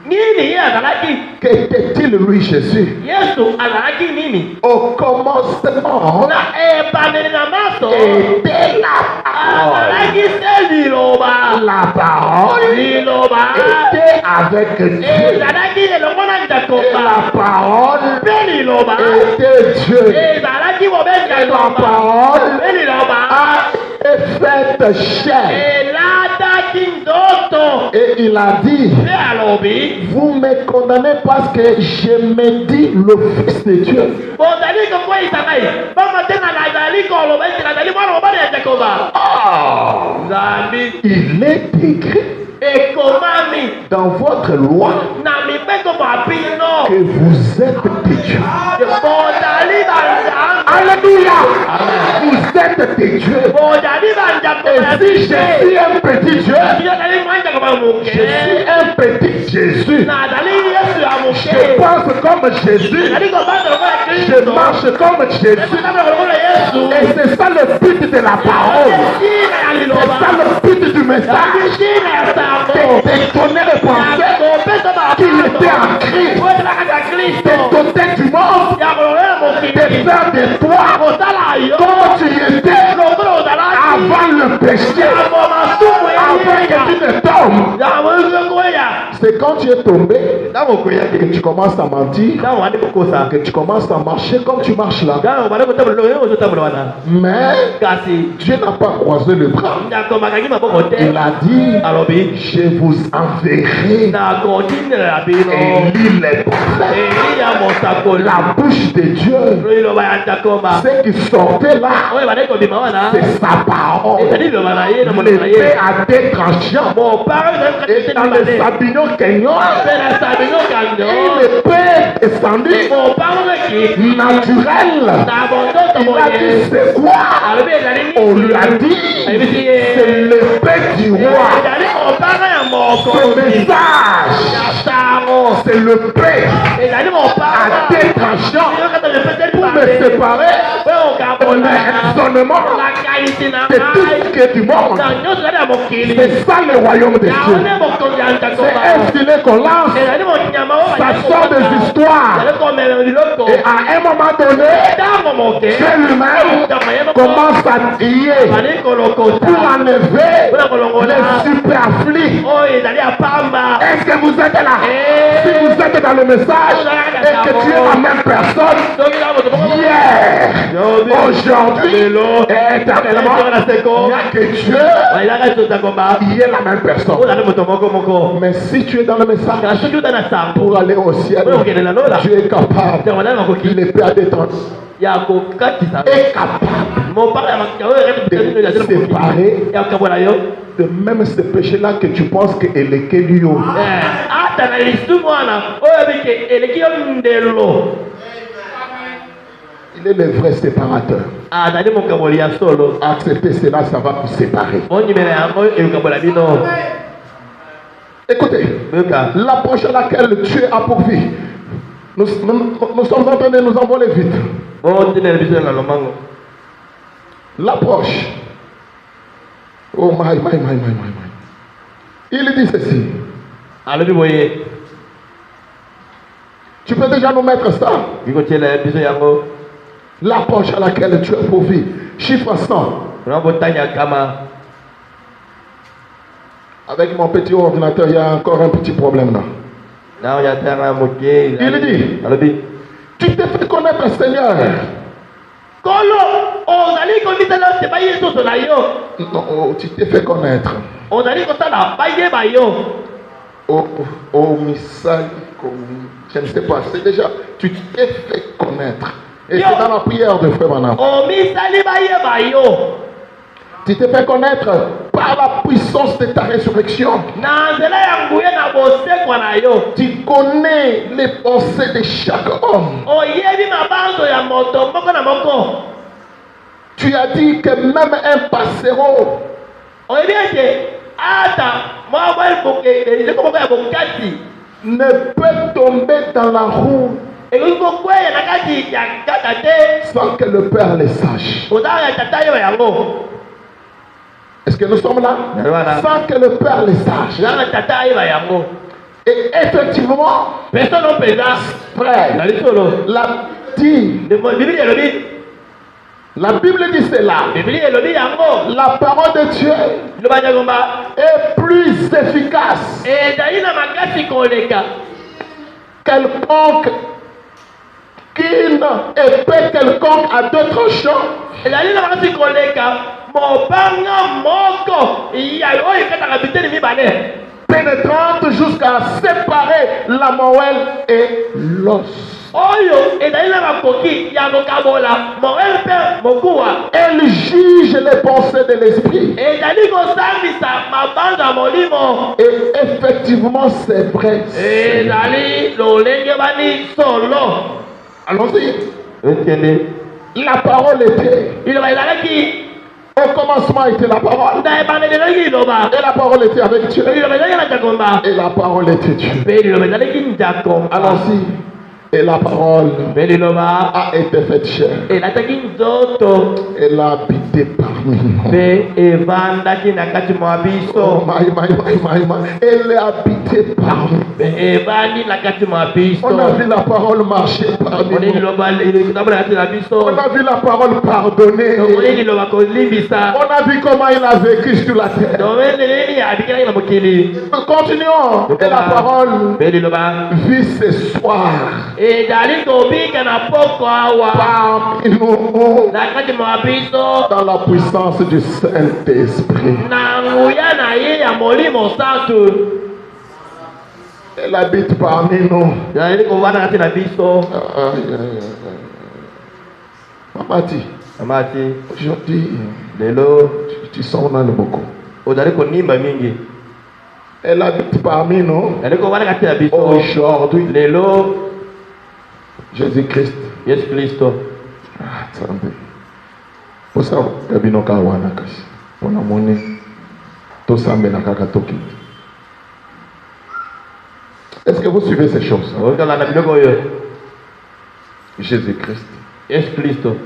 nini ye azalaki Qu'était-il lui Jésus? yesu azalaki nini Au commencement, na ebandeli na maso était la parole. azalaki se liloba La parole liloba était avec Dieu. ezalaki elongo na Et njakoba la parole mpe liloba était Dieu. ezalaki mobenga Et la parole mpe liloba a été faite chair. elataki nzoto Et il a dit, mpe alobi vous me condamnez parce que je me dis le Fils de Dieu. bozali kokweyisa ngai bongo te nga nazali koloba ete nazali mwana mobali ya jakoba Oh, nzambi il est écrit ekomami dans votre loi na mibeko mwa bino que vous êtes de Dieu. bozali banzambe Alléluia. Vous êtes de Dieu. bozali banjakoba ya Et si je suis un petit Dieu, nazali mwa njakoba je moke suis un petit Jésus. nazali yesu ya Je moke pense comme Jésus. nazali kobanda lokola Je kristo marche comme Jésus. nakotambela lokola yesu Et c'est ça le but de la parole. esina ya C'est liloba ça le but du message. esina ya sango D'étonner les pensées kopesa qu'il était en Christ. oyetelaka kristo D'étonner du monde. ya kololela De mokili faire de toi kosala yo comme tu étais lokola ozalaki avant le péché. yango masumu Avant que tu ne tombes. yango ekweya C'est quand tu es tombé ntango okweyaki que tu commences à mentir. ntango wandi kokosa Que tu commences à marcher comme tu marches là. ntango bandi kotambola oyo ozotambola wana Mais kasi Dieu n'a pas croisé le bras. nakomakaki maboko te Il a dit, alobi je vous enverrai nakotindelela bino Élie les prophètes. eliya mosakoli La bouche de Dieu, liloba ya ntakoma ce qui sortait là, oyo bandi kobima wana c'est sa parole. ezali liloba na ye na monoko na L'épée ye à deux tranchants. mopara Et dans le Sabino Kenyon, mpe na sabino kando une épée descendue mopara onoki naturelle. na bondoto Il a dit, boye c'est quoi? alobi ezali On lui a dit, ayebisi c'est ye l'épée du roi. ezali mopara ya Ce mokonzi message, ya sango c'est l'épée ezali mopara à deux tranchants yokata lepeseli pour me babe séparer oyo le okabola raisonnement makanisi na de tout ngai ce qui est du monde. na nyonso ezali ya mokili C'est ça le royaume de yango Dieu. nde mokonzi ya C'est ntakoma un filet qu'on lance, ezali monyama oyo ça sort des histoires. ezali komela biloko Et à un moment donné, ntango moke Dieu lui-même commence à trier bali kolokota pour enlever mpona kolongola les superflus. oyo ezali ya pamba Est-ce que vous êtes là? Si vous êtes dans le message et que tu es la même personne, soki na moto moko hier, aujourd'hui et éternellement, il n'y a que Dieu elaka totakomba qui est la même personne. ozali moto moko moko Mais si tu es dans le message kala soki oza na sango pour aller au ciel, oyo okende na lola Dieu est capable. ntango nani makoki Il est prêt à détendre. ya kokatisa Est capable mopaka ya makika oyo de séparer ya kokabola yo de même ce péché-là que tu penses que elekeli yo. ata na lisumu wana oyo bike eleki yo ndelo Il est le vrai séparateur. azali mokaboli ya solo Accepter cela, ça va vous séparer. bondimela yango ekokabola bino Écoutez, yoka l'approche à laquelle Dieu a pourvu. Nous sommes en train de nous envoler vite. bondimela biso na lomango L'approche. Oh my. Il dit ceci. alobi boye Tu peux déjà nous mettre ça. bikotiela biso yango L'approche à laquelle tu as pourvu. Chiffre 100. na botanya kama Avec mon petit ordinateur, il y a encore un petit problème là. na ya tanga moke Il dit, alobi tu t'es fait connaître, Seigneur. kolo ozali komitala te bayesoso na yo Non, tu t'es fait connaître. ozali kosala bayeba yo Au missal, je ne sais pas. C'est déjà, tu t'es fait connaître. Et c'est dans la prière de Frère Branham. Tu te fais connaître par la puissance de ta résurrection. Tu connais les pensées de chaque homme. Tu as dit que même un passereau ne peut tomber dans la roue sans que le Père le sache. Est-ce que nous sommes là? Sans que le Père le sache. Et effectivement, frère, la Bible dit cela. La parole de Dieu est plus efficace quelconque qu'une épée quelconque à deux tranchants. Pénétrante jusqu'à séparer la moelle et l'os. Elle juge les pensées de l'esprit. Et effectivement, c'est vrai. Allons-y. La parole était. Au commencement était la parole. Et la parole était avec Dieu. Et la parole était Dieu. Allons-y. Et la parole a été faite chair. Elle a habité parmi nous. Oh, elle est habitée parmi nous. On a vu la parole marcher parmi nous. On a vu la parole pardonner. On a vu comment il a vécu sur la terre. Continuons. Et la parole vit ce soir. Parmi nous, dans la puissance du Saint-Esprit. Elle habite parmi nous. Mamati, aujourd'hui, tu sens dans le beaucoup. Elle habite parmi nous. Aujourd'hui, Jésus-Christ. Yesu Kristo. Pour ça, kabino kawana kasi. Pona moni to sambe na kaka toki. Est-ce que vous suivez ces choses? Jésus-Christ. Yesu Kristo.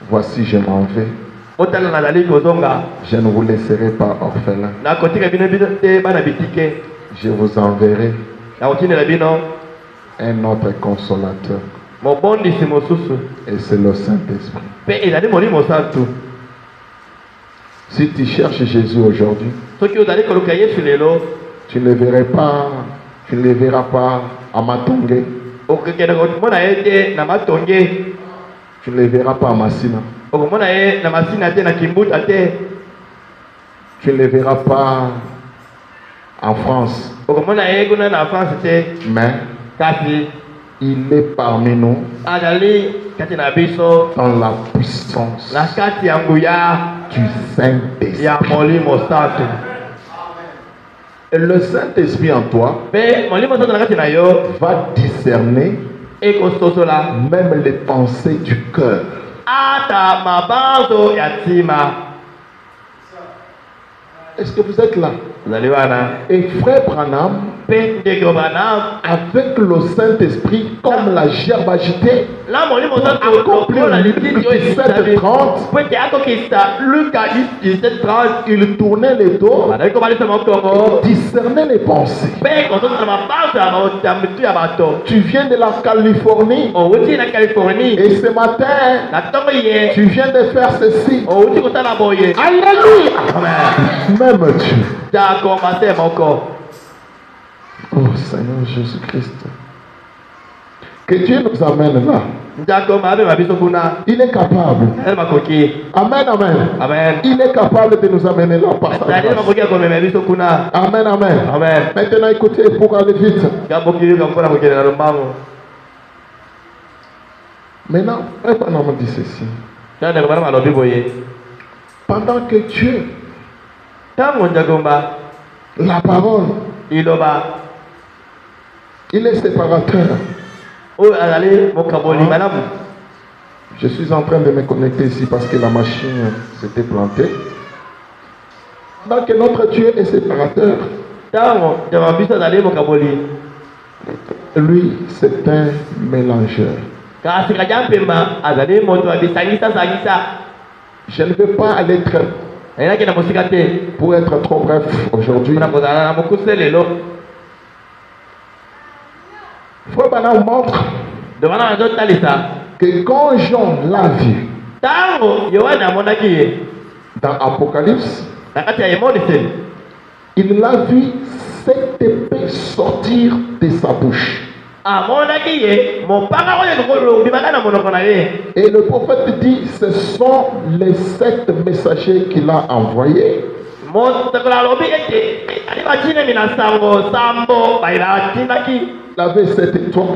Voici, je m'en vais. Je ne vous laisserai pas orphelin. Je vous enverrai un autre consolateur. Et c'est le Saint-Esprit. Si tu cherches Jésus aujourd'hui, tu ne le verras pas à Matongé. Tu ne le verras pas à Massina. Tu ne le verras pas en France. Mais il est parmi nous dans la puissance du Saint-Esprit. Et le Saint-Esprit en toi va discerner même les pensées du cœur. Est-ce que vous êtes là? Et Frère Branham, avec le Saint-Esprit, comme la gerbe agitée, accompli Luc 17:30, il tournait les dos et discernait les pensées. Tu viens de la Californie et ce matin, tu viens de faire ceci. Alléluia! Même Dieu. Oh Seigneur Jésus-Christ. Que Dieu nous amène là. Il est capable. Amen, amen. Il est capable de nous amener là par sa grâce. Amen, amen. Maintenant écoutez pour aller vite. Maintenant, Frère Branham dit ceci. Tana kwa mama lobi boye. Pendant que Dieu, Tango njagomba la parole, iloba il est séparateur. oyo azali mokaboli malamu. Je suis en train de me connecter ici parce que la machine s'était plantée. Pendant que notre Dieu est séparateur, Tango njama biso azali mokaboli. lui, c'est un mélangeur. Kasi kajampema azali moto abisangisa sangisa. Je ne vais pas aller très Ayaki na mosika te. pour être trop bref aujourd'hui. Kuna kozala na mokuse lelo. Frère Branham montre Devana nazotalisa. que quand Jean l'a vu Tango Yohana amonaki ye. dans Apocalypse, Na kati ya Emonise. il l'a vu cette épée sortir de sa bouche. Amonaki ye mopanga oyo lokolo bimaka na monoko na ye. Et le prophète dit, ce sont les 7 messagers qu'il a envoyés. Motokola lobi ete ali batine mina sango sambo baila tinaki. Il avait cette étoile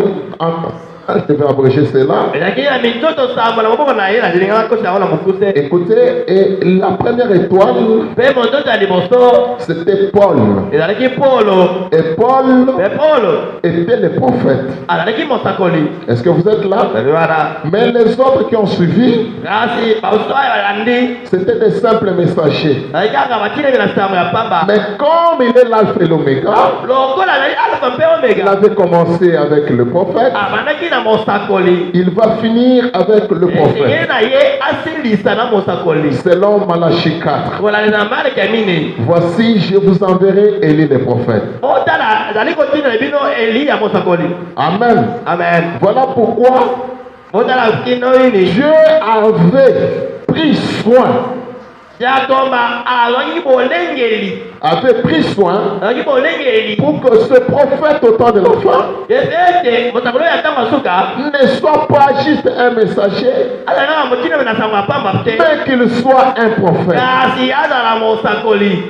je vais abréger cela. Ezaki na mitoto sambo na moboko na ye na zilinga kosa ona mokuse. Écoutez, et la première étoile, Pe mototo ya liboso c'était Paul. ezalaki Polo. Et Paul Pe Polo était le prophète. azalaki mosakoli. Est-ce que vous êtes là? Zabi wana. Mais les autres qui ont suivi, Kasi bauso ya balandi. c'était des simples messagers. Ezalaki kaka batine mina sango ya pamba. Mais comme il est l'alpha et l'oméga, Lokola azali alpha mpe il omega. avait commencé avec le prophète, Abandaki na mosakoli. il va finir avec le Ye prophète. na ye asilisa na mosakoli. Selon Malachie 4. Kolaleza maleki ya mine. Voici, je vous enverrai Élie le prophète. Otala azali kotinela bino Eli ya mosakoli. Amen. Amen. Voilà pourquoi Otala kino ini. Dieu avait pris soin, Jakomba azangi bolengeli. avait pris soin Azangi bolengeli. pour que ce prophète au temps de l'enfant Ete mosakoli ya ntango asuka. ne soit pas juste un messager, Azala na motina mina sango ya pamba te. mais qu'il soit un prophète. Kasi azala mosakoli.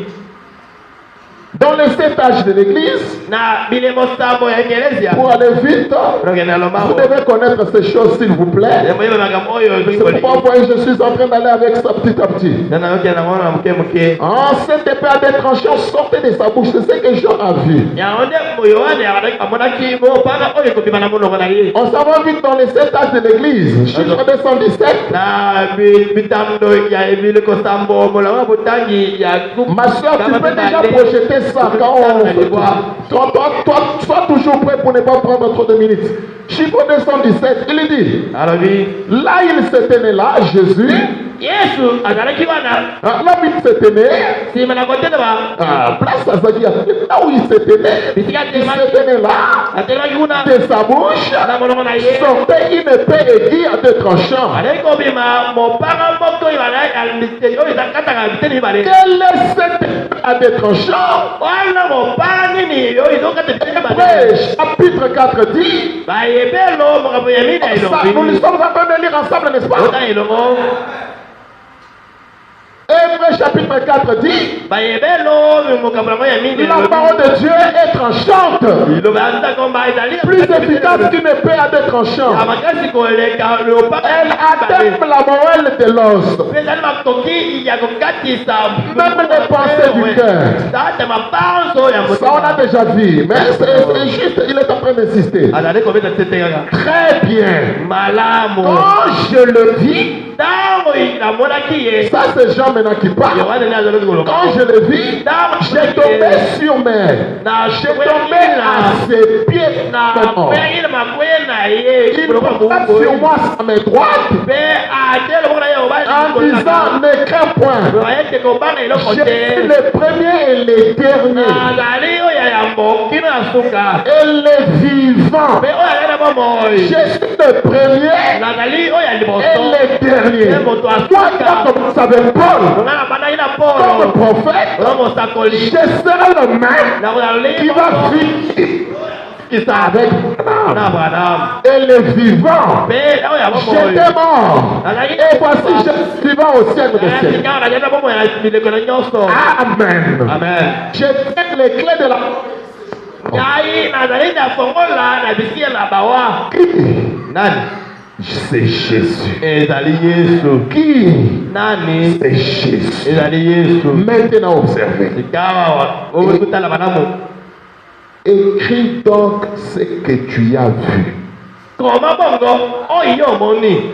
Dans les 7 âges de l'église, Na bilemo sambo ya ekelezia. pour aller vite, Rokena vous lombango. devez connaître ces choses s'il vous plaît. Yemo makambo oyo C'est ezokoli. pourquoi vous voyez, je suis en train d'aller avec ça petit à petit. Nana yokena ngona muke muke. Ah, cette épée à des tranchants sortait de sa bouche. C'est ce que Jean a vu. Yango nde Yohane amonaki mopanga oyo ekobima na monoko na ye. On s'en va vite dans les 7 âges de l'église. Chiffre 217. Na bitando ya ebiliko sambo molanga botangi ya Ma soeur, tu peux déjà projeter ça quand on fait quoi. Toi, sois toujours prêt pour ne pas prendre trop de minutes. Chiffre 217, il dit, alobi là il s'était né là, Jésus. Yesu azalaki wana Là il s'était né. nsima na kotelema Place à Zadia. Là où il s'était né. bisika Il s'était né là. atelemaki kuna De sa bouche na monoko na ye sortait une épée aiguë à deux tranchants. azalaki kobima mopanga moko oyo oyo ezakataka biteni mibale. Quelle est cette épée à deux tranchants? wana mopanga nini oyo ezokata biteni mibale. Hébreux, chapitre 4 dit. bayebelo makambo ya mine ya Nous elongi sommes en train de lire ensemble, n'est-ce pas? ota elongo. Hébreux chapitre 4 dit, bayebelo makambo yango ya mine la parole de Dieu est tranchante, iloba azakomba ezali plus efficace qu'une épée à deux tranchants. makasi koleka lopanga Elle atteint la moelle de l'os, mpe ezali makoki ya kokatisa même les pensées du cœur. tata mabanzo ya Ça, on a motema déjà vu, mais c'est juste, il est en train d'insister. azali kobeta tete kaka Très bien. malamu. Quand je le vis, ntango namonaki ye ça c'est Jean maintenant qui parle. yohane nde azali koloba Quand je le vis, j'ai tombé sur j'ai tombé à ses pieds. Maintenant. nakweyaki na makweye na ye Il frappe sur moi à mes droites mpe ate loboko na ye en disant ne crains point. ete kobanga eloko Je suis te le premier et le dernier azali oyo ya mbokino ya suka et le vivant. mpe oyo azali na bomoi Je suis le premier nazali oyo ya et liboso le dernier. mpe moto Moi, asuka quand commence avec Paul, nga na bandaki na comme polo prophète, oyo mosakoli je serai le même qui va nakozala finir avec na Abraham et le vivant. mpe oyo ya bomoi J'étais mort. Et voici, je suis vivant au siècle des siècles. sika nazali na bomoi ya mileko na nyonso Amen. amen. Je tiens les clés de la ngai nazali na fongola na bisiya na bawa nani C'est Jésus. ezali Yesu. Qui? Nani? C'est Jésus. ezali Yesu. Maintenant, observez. Ikawa okutala banamu. Écris donc ce que tu as vu. Koma bongo oyo moni.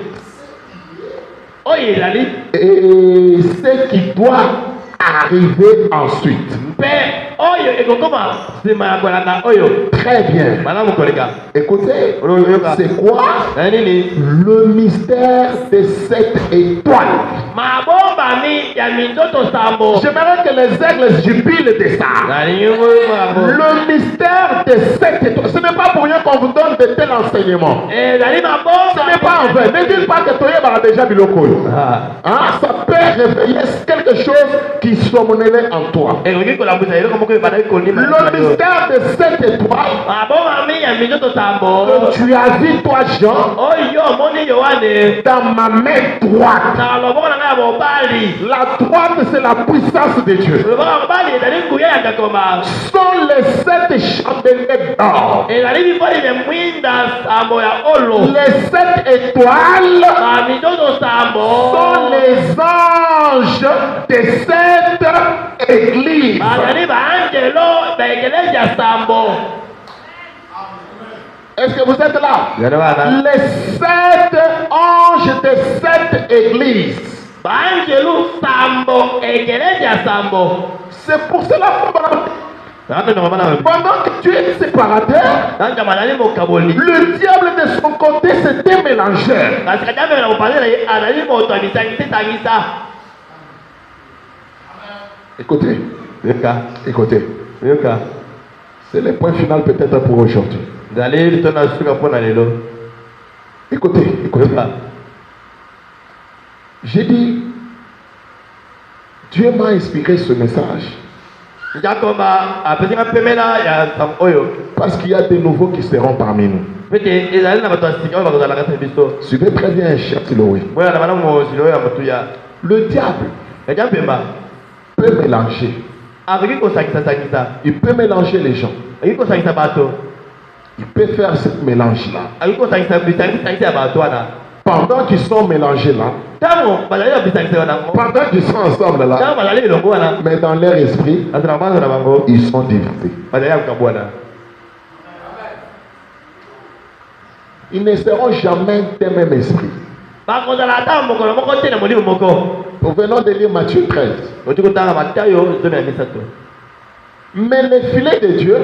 Oyo ezali. Et ce qui doit arriver ensuite. Mpe oyo ekokoma sima ya kolanda oyo. Très bien. Banamu koleka. Écoutez, c'est quoi Nini? le mystère de cette étoile? Mabombami ya mindoto sambo. J'aimerais que les aigles jubilent de ça. Le mystère de cette étoile. Ce n'est pas pour rien qu'on vous donne de tels enseignements. Ce n'est pas en vain. Ne dites pas que Toye a déjà biloko. Ça peut réveiller quelque chose qui somnolait en toi. Le mystère de cette étoile que tu as vu, toi, Jean, dans ma main droite. La droite, c'est la puissance de Dieu. Sont les 7 chandeliers d'or. Les 7 étoiles sont les anges des 7 églises. Est-ce que vous êtes là? Les 7 anges des 7 églises. C'est pour cela pendant que tu es séparateur, le diable de son côté s'était mélangé. Écoutez, écoutez, c'est le point final peut-être pour aujourd'hui. Écoutez, écoutez. J'ai dit, Dieu m'a inspiré ce message. Parce qu'il y a des nouveaux qui seront parmi nous. Suivez très bien, cher Siloé. Le diable peut mélanger. Il peut mélanger les gens. Il peut faire ce mélange-là. Pendant qu'ils sont mélangés là, pendant qu'ils sont ensemble là, mais dans leur esprit, ils sont divisés. Ils ne seront jamais d'un même esprit. Nous venons de lire Matthieu 13. Mais le filet de Dieu,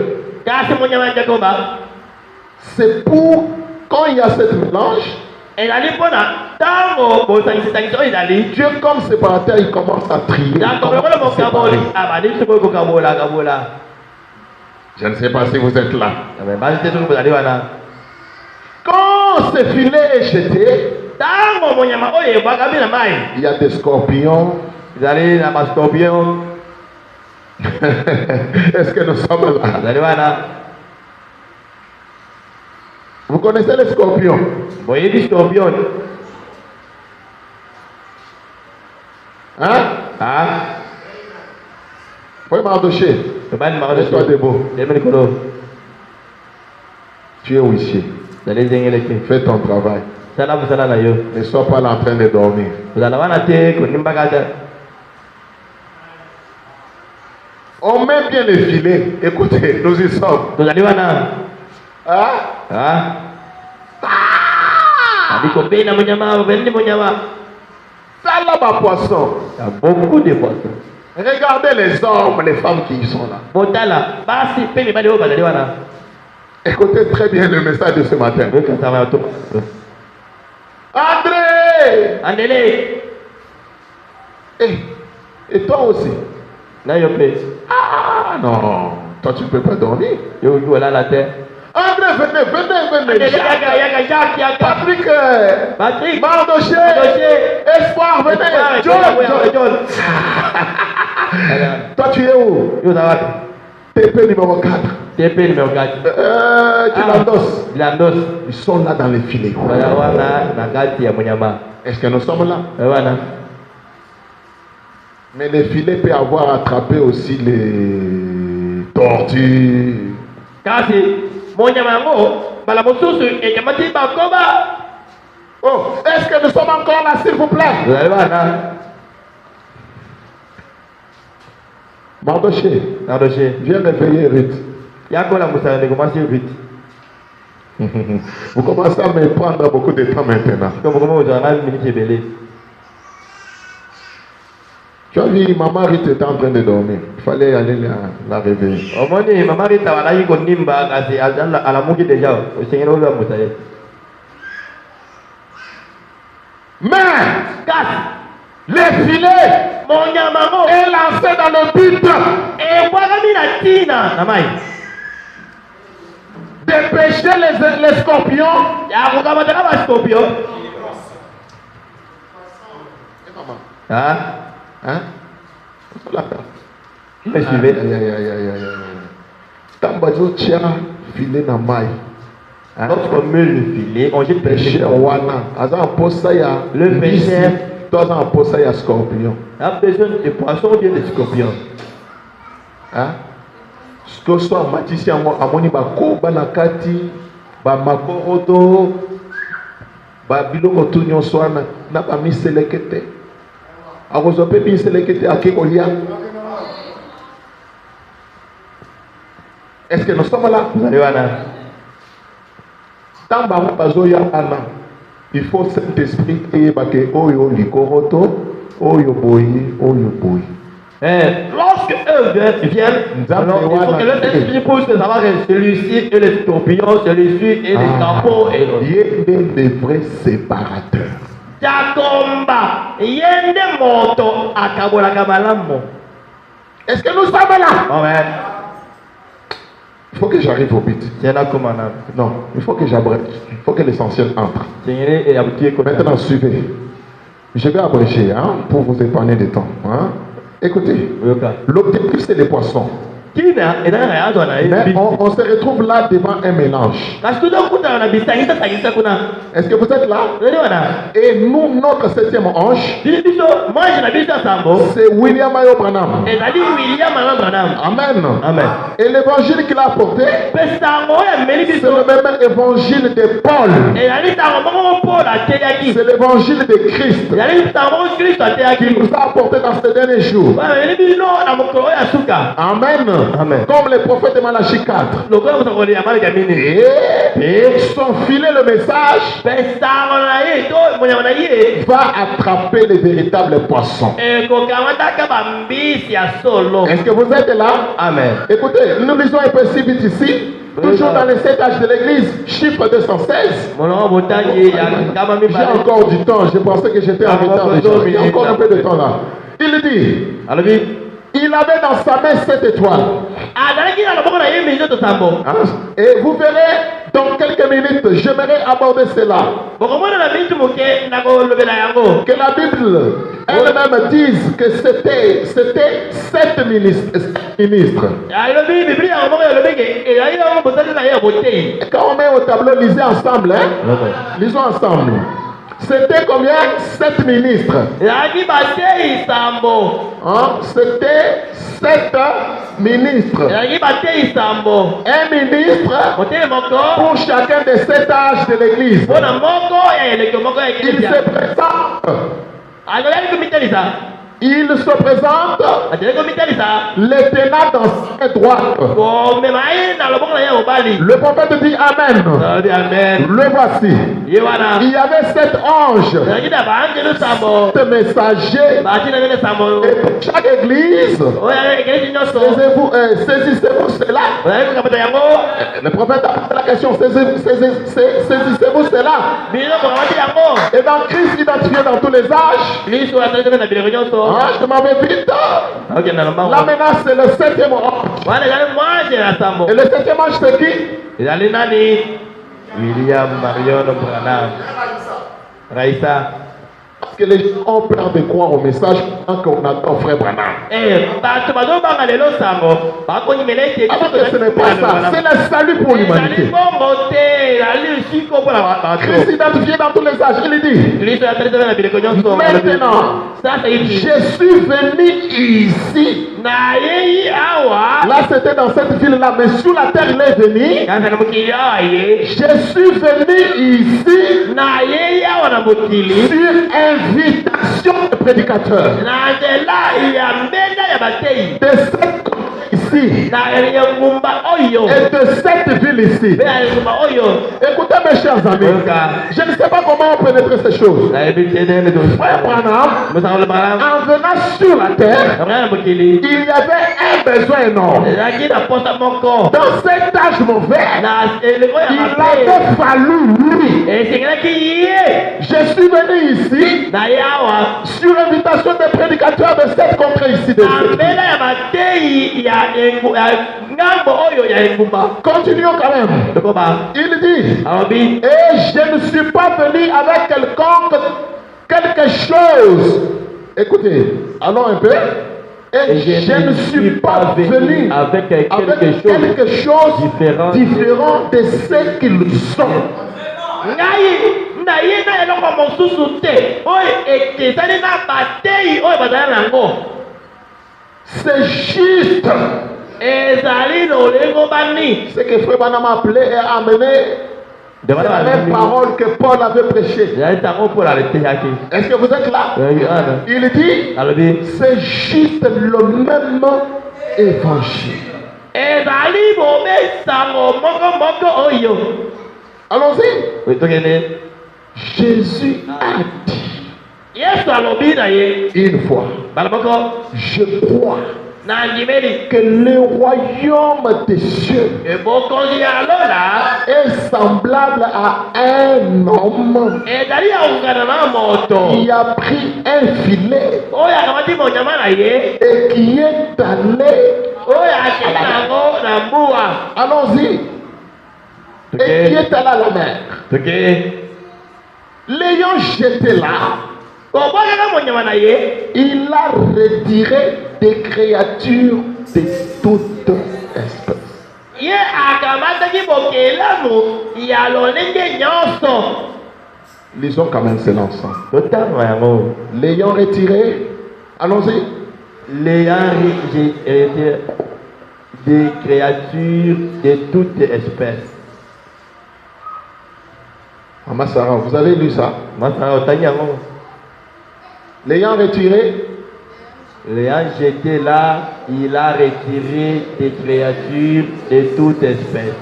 c'est pour quand il y a ce mélange, Dieu comme séparateur, il commence à trier. Je ne sais pas si vous êtes là. Quand ce filet est jeté, il y a des scorpions. Est-ce que nous sommes là? Vous connaissez les scorpions? Hein? Faut m'ardocher. Laisse-toi debout. Tu es huissier. Fais ton travail. Ne sois pas là en train de dormir. On met bien les filets. Écoutez, nous y sommes. Ça là-bas, poisson. Il y a beaucoup de poissons. Regardez les hommes, les femmes qui y sont là. Écoutez très bien le message de ce matin. André! Et toi aussi? Ah non, toi tu ne peux pas dormir. André, venez. Jacques, Patrick, Mardoché, Espoir, venez. John. Toi tu es où? TP numéro 4. Landos. Ils sont là dans les filets. Est-ce que nous sommes là? Mais les filets peuvent avoir attrapé aussi les tortues. Oh, est-ce que nous sommes encore là, s'il vous plaît? Mardoché, viens réveiller Ruth. Vous commencez à me prendre beaucoup de temps maintenant. Tu as vu, maman Ruth était en train de dormir. Il fallait aller la réveiller. Mais les filets est lancé dans le but de pêcher les scorpions. Hein? Me suivez? Tambazo tia filet na mai. Lorsqu'on met le filet, on jette le pêcheur wana. Aza en posa ya le pêcheur. Toi en posa ya scorpion. A besoin de poissons ou bien de scorpions. Hein? Ce que soit matisi amoni bako banakati ba makoroto ba biloko tu nyonso wana na ba miselekete. Akozope miselekete akekolia. Est-ce que nous sommes là? Il faut Saint-Esprit et bake oyo likoroto oyo boyi oyo boyi. Lorsque eux viennent, alors il faut que le Saint-Esprit pousse de savoir que celui-ci et les scorpions, celui-ci et les crapauds et l'autre. Il y a des vrais séparateurs. Est-ce que nous sommes là? Amen. Il faut que j'arrive au but. Non, il faut que j'abrège. Il faut que l'essentiel entre. Maintenant, suivez. Je vais abréger pour vous épargner du temps. Écoutez, l'objectif c'est les poissons. Mais on se retrouve là devant un mélange. Est-ce que vous êtes là? Et nous, notre septième ange, c'est William Ayo Branham. Amen. Amen. Et l'évangile qu'il a apporté, c'est le même évangile de Paul. C'est l'évangile de Christ qui nous a apporté dans ces derniers jours. Amen. Amen. Comme les prophètes de Malachie 4. Et son filet, le message, va attraper les véritables poissons. Est-ce que vous êtes là? Amen. Écoutez, nous lisons un principe ici. Toujours dans les 7 âges de l'église, chiffre 216. J'ai encore du temps, je pensais que j'étais en retard déjà. Il y a encore un peu de temps là. Il dit, il avait dans sa main 7 étoiles. Et vous verrez dans quelques minutes, j'aimerais aborder cela. Que la Bible elle-même dise que c'était 7 ministres. Quand on met au tableau, lisez ensemble. Lisons ensemble. C'était combien? 7 ministres. C'était 7 ministres. Un ministre pour chacun des 7 âges de l'église. Il se présente. Il se présente les ténats dans sa droite. Le prophète dit Amen. Le voici. Il y avait 7 anges, 7 messagers. Et chaque église, saisissez-vous cela. Le prophète a posé la question, saisissez-vous cela. Et dans Christ identifié dans tous les âges. Je m'avais vite. Là maintenant c'est le 7e ange. Et le 7e ange c'est qui? William Marion Branham. Raïssa. Parce que les gens ont peur de croire au message qu'on attend frère Branham. Alors que ce n'est pas ça, c'est le salut pour l'humanité. Christ identifié dans tous les âges. Il dit, maintenant, je suis venu ici. Là, c'était dans cette ville-là, mais sur la terre, il est venu. Je suis venu ici sur invitation de prédicateur. De cette ici et de cette ville ici. Écoutez mes chers amis, je ne sais pas comment on pénétrer ces choses. Frère Branham, en venant sur la terre, il y avait un besoin énorme. Dans cet âge mauvais, il avait fallu lui. Je suis venu ici sur invitation des prédicateurs de cette contrée ici. Continuons quand même. Il dit, et je ne suis pas venu avec quelque chose. Écoutez, allons un peu. Et je ne suis pas venu avec quelque chose différent de ce qu'ils sont. C'est juste. Ce que Frère Branham a appelé et amené, c'est la même parole que Paul avait prêchée. Est-ce que vous êtes là? Il dit, c'est juste le même évangile. Allons-y. Jésus a dit une fois, je crois que le royaume des cieux est semblable à un homme qui a pris un filet et qui est allé allons-y, et qui est allé à la mer. L'ayant jeté là, il a retiré des créatures de toute espèce. Lisons quand même cela ensemble. L'ayant retiré, allons-y. L'ayant retiré des créatures de toute espèce. Maman Sarah, vous avez lu ça? L'ayant retiré, l'ayant jeté là, il a retiré des créatures de toute espèce.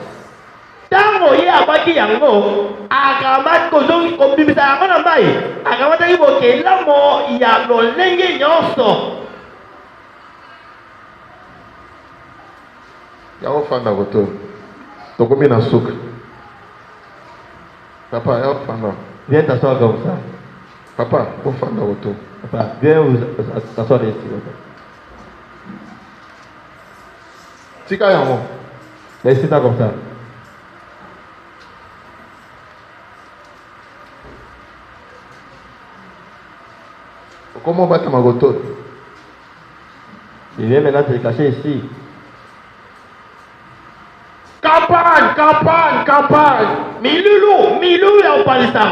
Papa, viens t'asseoir comme ça. Papa, au fond de l'auto. Papa, viens vous t'asseoir ici. Tika yamo. Laisse-toi comme ça. Comment battre ma goto? Il vient maintenant te cacher ici. Campagne. Milulu ya upalisam.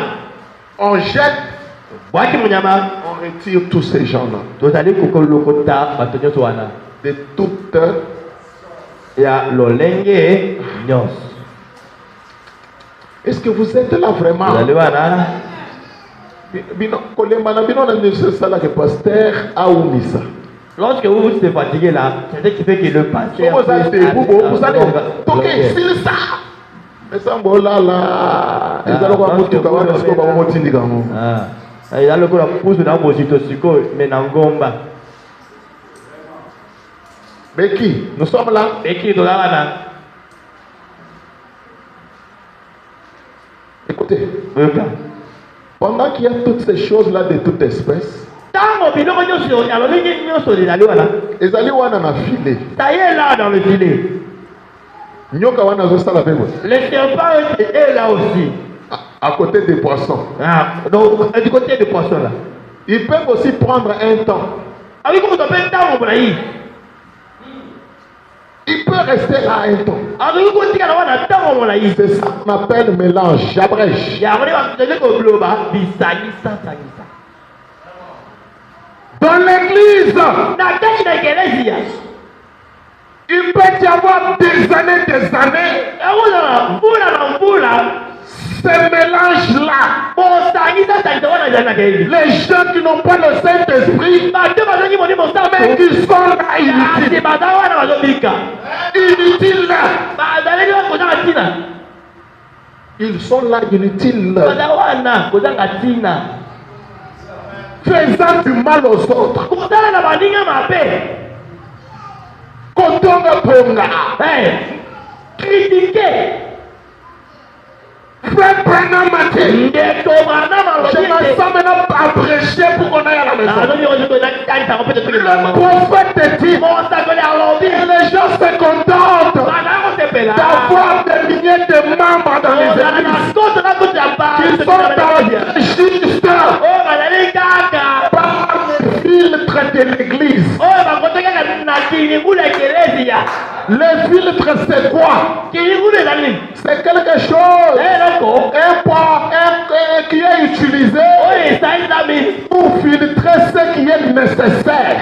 On jette. On retire tous ces gens-là. De toute. Est-ce que vous êtes là vraiment? Lorsque vous êtes fatigué là, c'est ce qui fait que le pasteur. Vous allez toquer s'il ça. Mais ça là là. Ils allons voir tout comment est-ce qu'on va monter les gars. Il a le coup de pousser dans vos situations, mais dans Gomba. Mais qui? Nous sommes là. Et qui est là? Écoutez. Pendant qu'il y a toutes ces choses-là de toute espèce, les alliés wana na filet. Ça y est là dans le filet. Nyoka wana zosala bebo. Le serpent est là aussi. À côté des poissons. Donc du côté des poissons là. Ils peuvent aussi prendre un temps. Ah oui, comment on peut un temps. Il peut rester là un temps. akoki kotikala wana ntango molai. C'est ça qu'on appelle mélange, j'abrège. yango nde bakoki koloba bisangisa. Dans l'église, na kati na ekelezia il peut y avoir des années, ekozala mvula na mvula ce mélange-là. bosangisa wana ezali na keyebi. Les gens qui n'ont pas le Saint-Esprit, bato bazangi moni mosantu mais qui sont là kasi inutiles. baza wana bazobika Inutiles là. bazaleli wa kozanga ntina. Ils sont là inutiles. baza wana kozanga ntina Faisant du mal aux autres. kotala na baninga mabe. Kotonga ponga. Critiquer. Frère Branham m'a dit, ndeko Branham je m'en sens maintenant à prêcher pour qu'on aille à la maison. Le prophète dit, et les gens se contentent d'avoir des milliers de membres dans les églises qui sont dans juste par le filtre de l'église. Le filtre c'est quoi? C'est quelque chose qui est utilisé pour filtrer ce qui est nécessaire.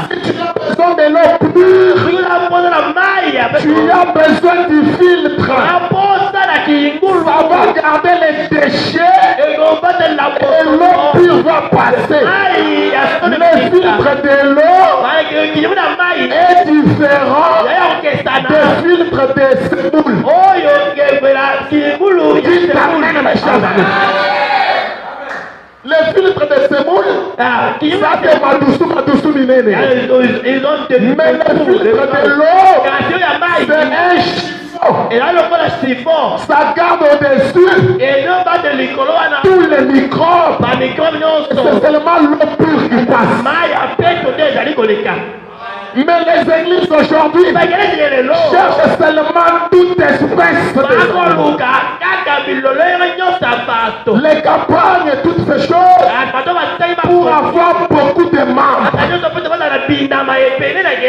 Si tu as besoin de l'eau pure, tu as besoin du filtre. Ça va garder les déchets et l'eau pure va passer. Le filtre de l'eau est différent du filtre de semoule. Le filtre de semoule, ça c'est madoussou minene. Mais le filtre de l'eau, c'est un chiffon. Ça garde au-dessus tous les microbes. C'est seulement l'eau pure qui passe. Mais les églises aujourd'hui cherchent seulement toute espèce de les campagnes et toutes ces choses pour avoir beaucoup de membres.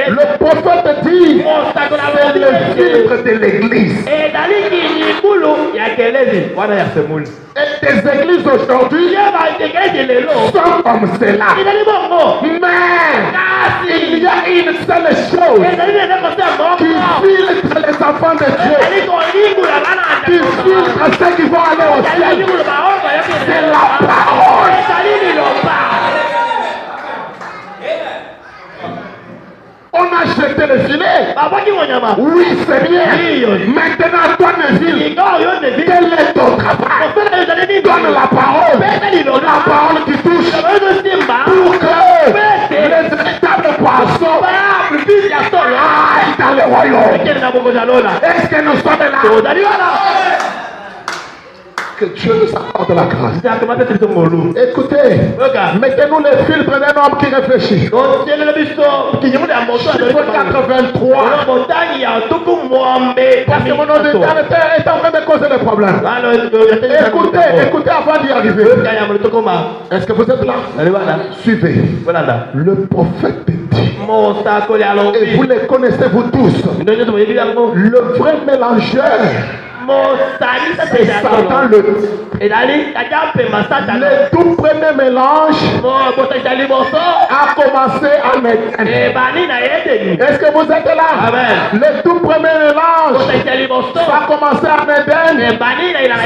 Le prophète dit c'est le filtre de l'église. Et des églises aujourd'hui sont comme cela. Mais il y a une seule chose qui filtre les enfants de Dieu, qui filtre ceux qui vont aller au ciel, c'est la parole. On a jeté le filet. Oui, c'est bien. Maintenant, toi, Neville, quel est ton travail? Donne la parole. La parole qui touche pour que les véritables poissons aillent dans le royaume. Est-ce que nous sommes là? Que Dieu nous accorde la grâce. Écoutez, mettez-nous les filtres d'un homme qui réfléchit. Chiffre 83. Parce que mon auditeur est en train de causer des problèmes. Écoutez avant d'y arriver. Est-ce que vous êtes là? Suivez. Le prophète dit, et vous les connaissez vous tous, le vrai mélangeur, c'est Satan le tout premier mélange a commencé en Éden. Est-ce que vous êtes là? Le tout premier mélange a commencé en Éden.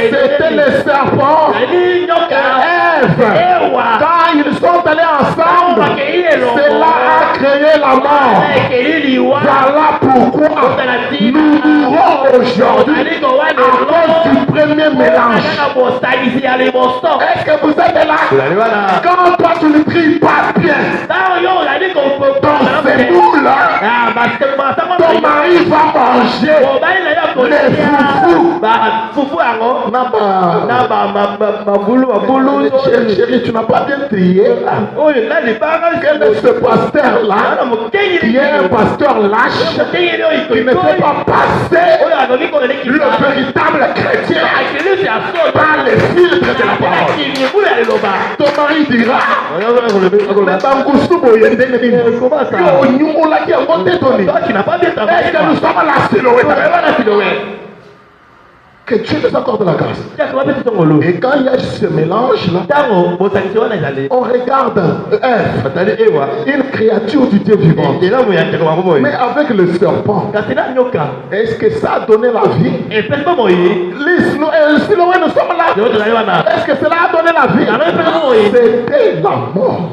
C'était le serpent et Ève. Quand ils sont allés ensemble, cela a créé la mort. Voilà pourquoi nous mourrons aujourd'hui à cause du premier mélange. Est-ce que vous êtes là? Quand toi tu ne pries pas bien dans ces moules, ton mari va manger les foufous. Chérie, tu n'as pas bien trié. Quel est ce pasteur-là qui est un pasteur lâche qui ne fait pas passer le véritable chrétien par les filtres de la parole? Ton mari dira, est-ce que nous sommes la silhouette? Que Dieu nous accorde la grâce. Et quand il y a ce mélange-là, on regarde une créature du Dieu vivant, mais avec le serpent. Est-ce que ça a donné la vie? Si nous sommes là, est-ce que cela a donné la vie? C'était la mort.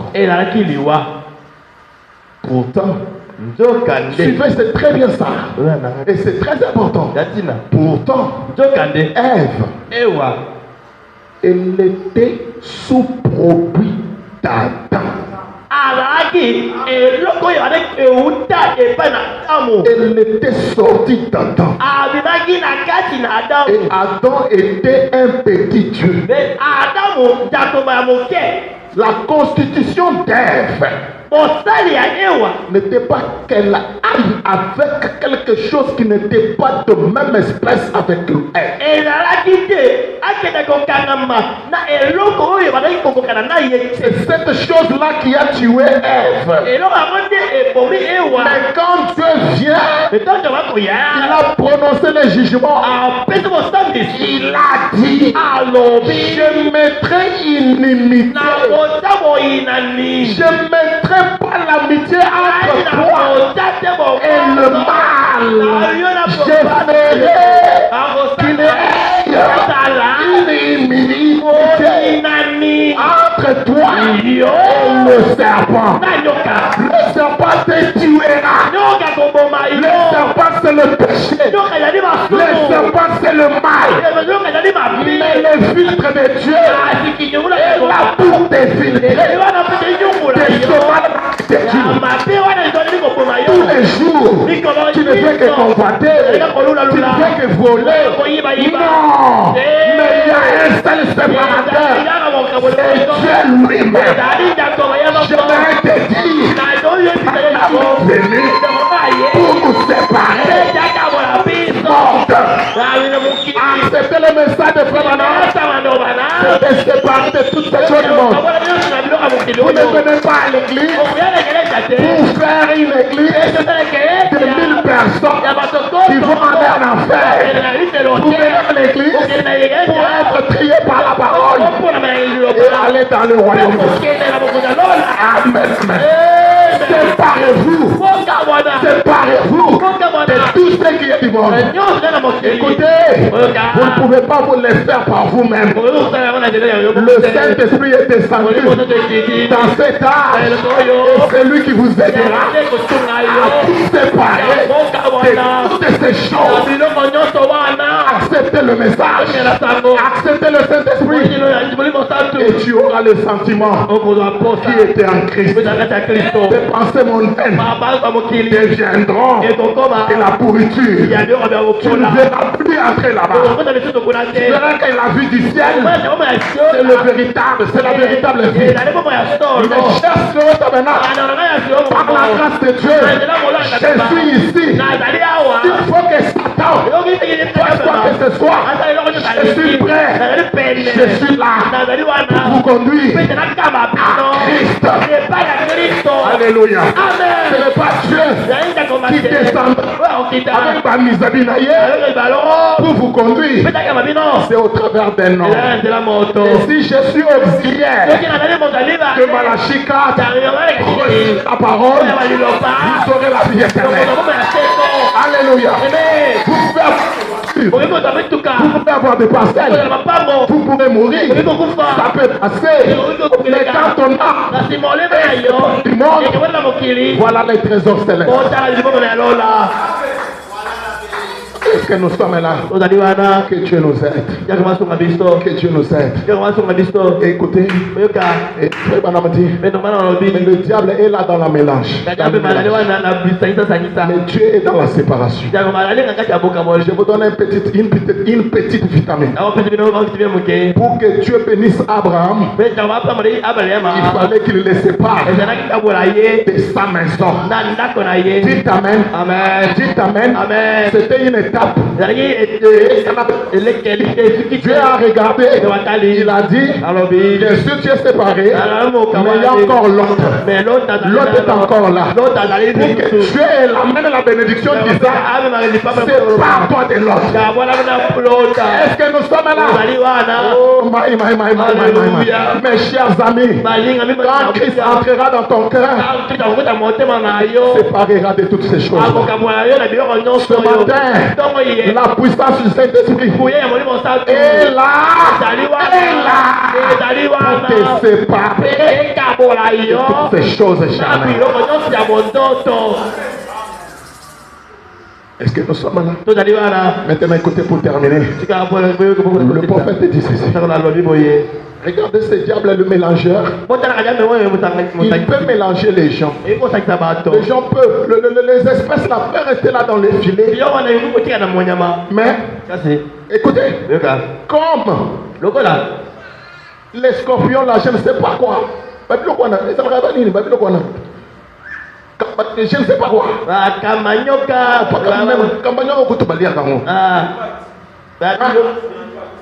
Pourtant, suivez, c'est très bien ça. Et c'est très important. Pourtant, Ève, elle était sous produit d'Adam. Elle était sortie d'Adam. Et Adam était un petit Dieu. La constitution d'Ève n'était pas qu'elle aille avec quelque chose qui n'était pas de même espèce avec elle. C'est cette chose-là qui a tué Ève. Mais quand Dieu vient, il a prononcé le jugement. Il a dit, je mettrai inimitié. Je mettrai pas l'amitié entre toi et le mal. Je ferai qu'il y ait une inimitié entre toi et le serpent. Le serpent te tuera. Le serpent c'est le péché. Le serpent c'est le mal. Mais le filtre de Dieu est là pour te filtrer. Tous les jours, tu ne fais que convoiter, tu ne fais que voler. Non, mais il y a un seul séparateur, c'est Dieu lui-même. Je vais te dire, venu pour nous séparer. Accepter le message de Frère Branham, c'est de séparer de toutes ces choses du monde. Vous ne venez pas à l'église pour faire une église de 1000 personnes qui vont aller en enfer. Vous venez à l'église pour être trié par la parole et aller dans le royaume. Amen. Séparez-vous. Séparez-vous de tout ce qui est du monde. Écoutez, vous ne pouvez pas vous les faire par vous-même. Le Saint-Esprit est descendu dans cet âge et c'est lui qui vous aidera à vous séparer de toutes ces choses. Acceptez le message, acceptez le Saint-Esprit et tu auras le sentiment qui était en Christ. Tes pensées mondaines deviendront de la pourriture. Tu ne verras plus entrer là-bas. Tu verras que la vie du ciel, c'est le véritable, c'est la véritable vie. Mais cherche l'autre maintenant. Par la grâce de Dieu, je suis ici. Il faut que Satan fasse quoi que ce soit. Je suis prêt. Je suis là pour vous conduire à Christ. Alléluia. Ce n'est pas Dieu qui descend avec ma misabinaïe pour vous conduire. C'est au travers d'un homme. Et si je suis auxiliaire de Malachie 4, la parole, vous aurez la vie éternelle. Alléluia. Vous pouvez avoir des parcelles, vous pouvez mourir, ça peut passer, mais quand on a du monde, voilà les trésors célestes. que nous sommes là? tozali wana Que Dieu nous aide. yaka masunga biso Que Dieu nous aide. yaka masunga biso Écoutez, oyoka et très bon appétit. mais normalement olobi Mais le diable est là dans la mélange. kaka mpe malali wana na bisangisa sangisa Mais Dieu est dans la séparation. yaka malali nga kati ya bokamoli Je vous donne une petite vitamine. awo pesi bino bakiti bie moke Pour que Dieu bénisse Abraham, mpe yaka mapamoli abalema il fallait qu'il le sépare ezalaki tabola ye de sa maison. na ndako na ye Dites Amen. amen Dites Amen. amen C'était une étape. ezalaki elekeli te esuki Dieu a regardé. watali Il a dit, alobi bien sûr tu es séparé, mais il y a encore l'autre. mais l'autre L'autre est encore là. l'autre azali Pour que Dieu amène la bénédiction d'Isaac, sépare-toi de l'autre. Est-ce que nous sommes là? Oh, mes chers amis, quand Christ entrera dans ton cœur, séparera de toutes ces choses. Ce matin, la puissance du Saint-Esprit est là, pour te séparer de toutes ces choses charnelles. Est-ce que nous sommes là? Maintenant, écoutez pour terminer. Le prophète dit ceci. Regardez ce diable, le mélangeur. Il peut mélanger les gens. Les gens peuvent, les espèces là peuvent rester là dans les filets. Mais, écoutez, comme les scorpions là, je ne sais pas quoi. Je ne sais pas quoi.